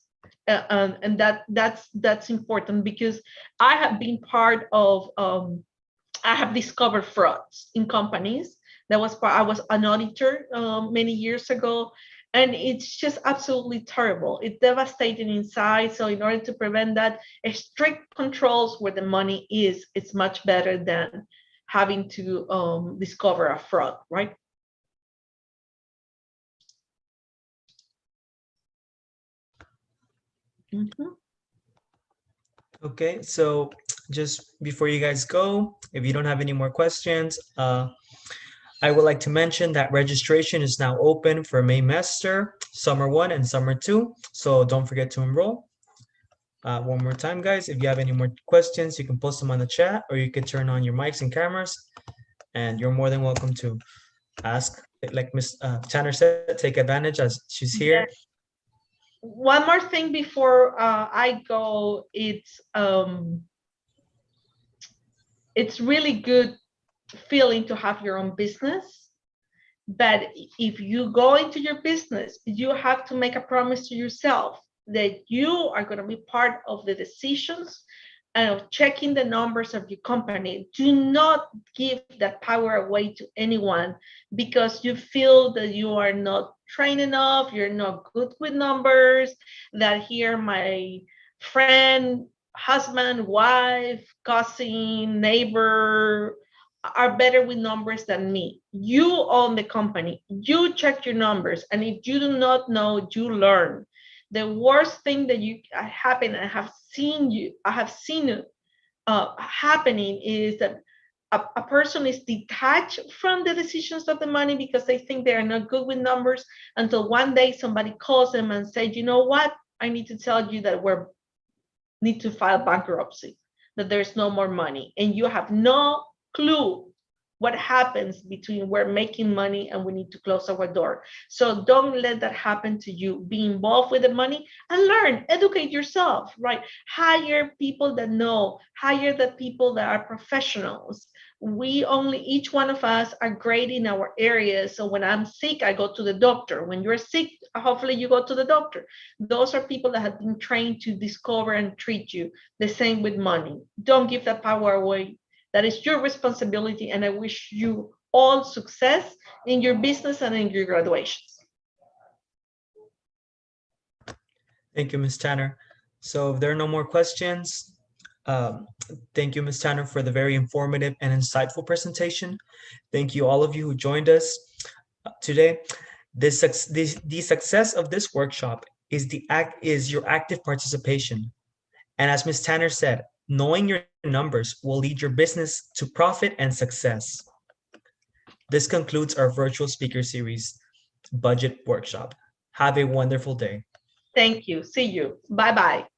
And that's important because I have been part of, I have discovered frauds in companies. I was an auditor many years ago, and it's just absolutely terrible. It's devastating inside. So in order to prevent that, strict controls where the money is, it's much better than having to discover a fraud, right? Okay, so just before you guys go, if you don't have any more questions, I would like to mention that registration is now open for Maymester, Summer 1 and Summer 2. So don't forget to enroll. One more time, guys, if you have any more questions, you can post them on the chat, or you can turn on your mics and cameras, and you're more than welcome to ask. Like Ms. Tanner said, take advantage as she's here. Yes. One more thing before I go, it's really good feeling to have your own business. But if you go into your business, you have to make a promise to yourself that you are going to be part of the decisions and of checking the numbers of your company. Do not give that power away to anyone because you feel that you are not trained enough, you're not good with numbers, that here my friend, husband, wife, cousin, neighbor are better with numbers than me. You own the company. You check your numbers. And if you do not know, you learn. The worst thing that happen, I have seen it happening, is that a person is detached from the decisions of the money because they think they are not good with numbers until one day somebody calls them and said, you know what, I need to tell you that we need to file bankruptcy, that there's no more money. And you have no clue what happens between we're making money and we need to close our door. So don't let that happen to you. Be involved with the money and learn, educate yourself, right? Hire people that know, hire the people that are professionals. Each one of us are great in our areas. So when I'm sick, I go to the doctor. When you're sick, hopefully you go to the doctor. Those are people that have been trained to discover and treat you. The same with money. Don't give that power away. That is your responsibility, and I wish you all success in your business and in your graduations. Thank you, Ms. Tanner. So if there are no more questions, thank you, Ms. Tanner, for the very informative and insightful presentation. Thank you, all of you who joined us today. The success of this workshop is your active participation. And as Ms. Tanner said, knowing your numbers will lead your business to profit and success. This concludes our virtual speaker series budget workshop. Have a wonderful day. Thank you. See you. Bye-bye.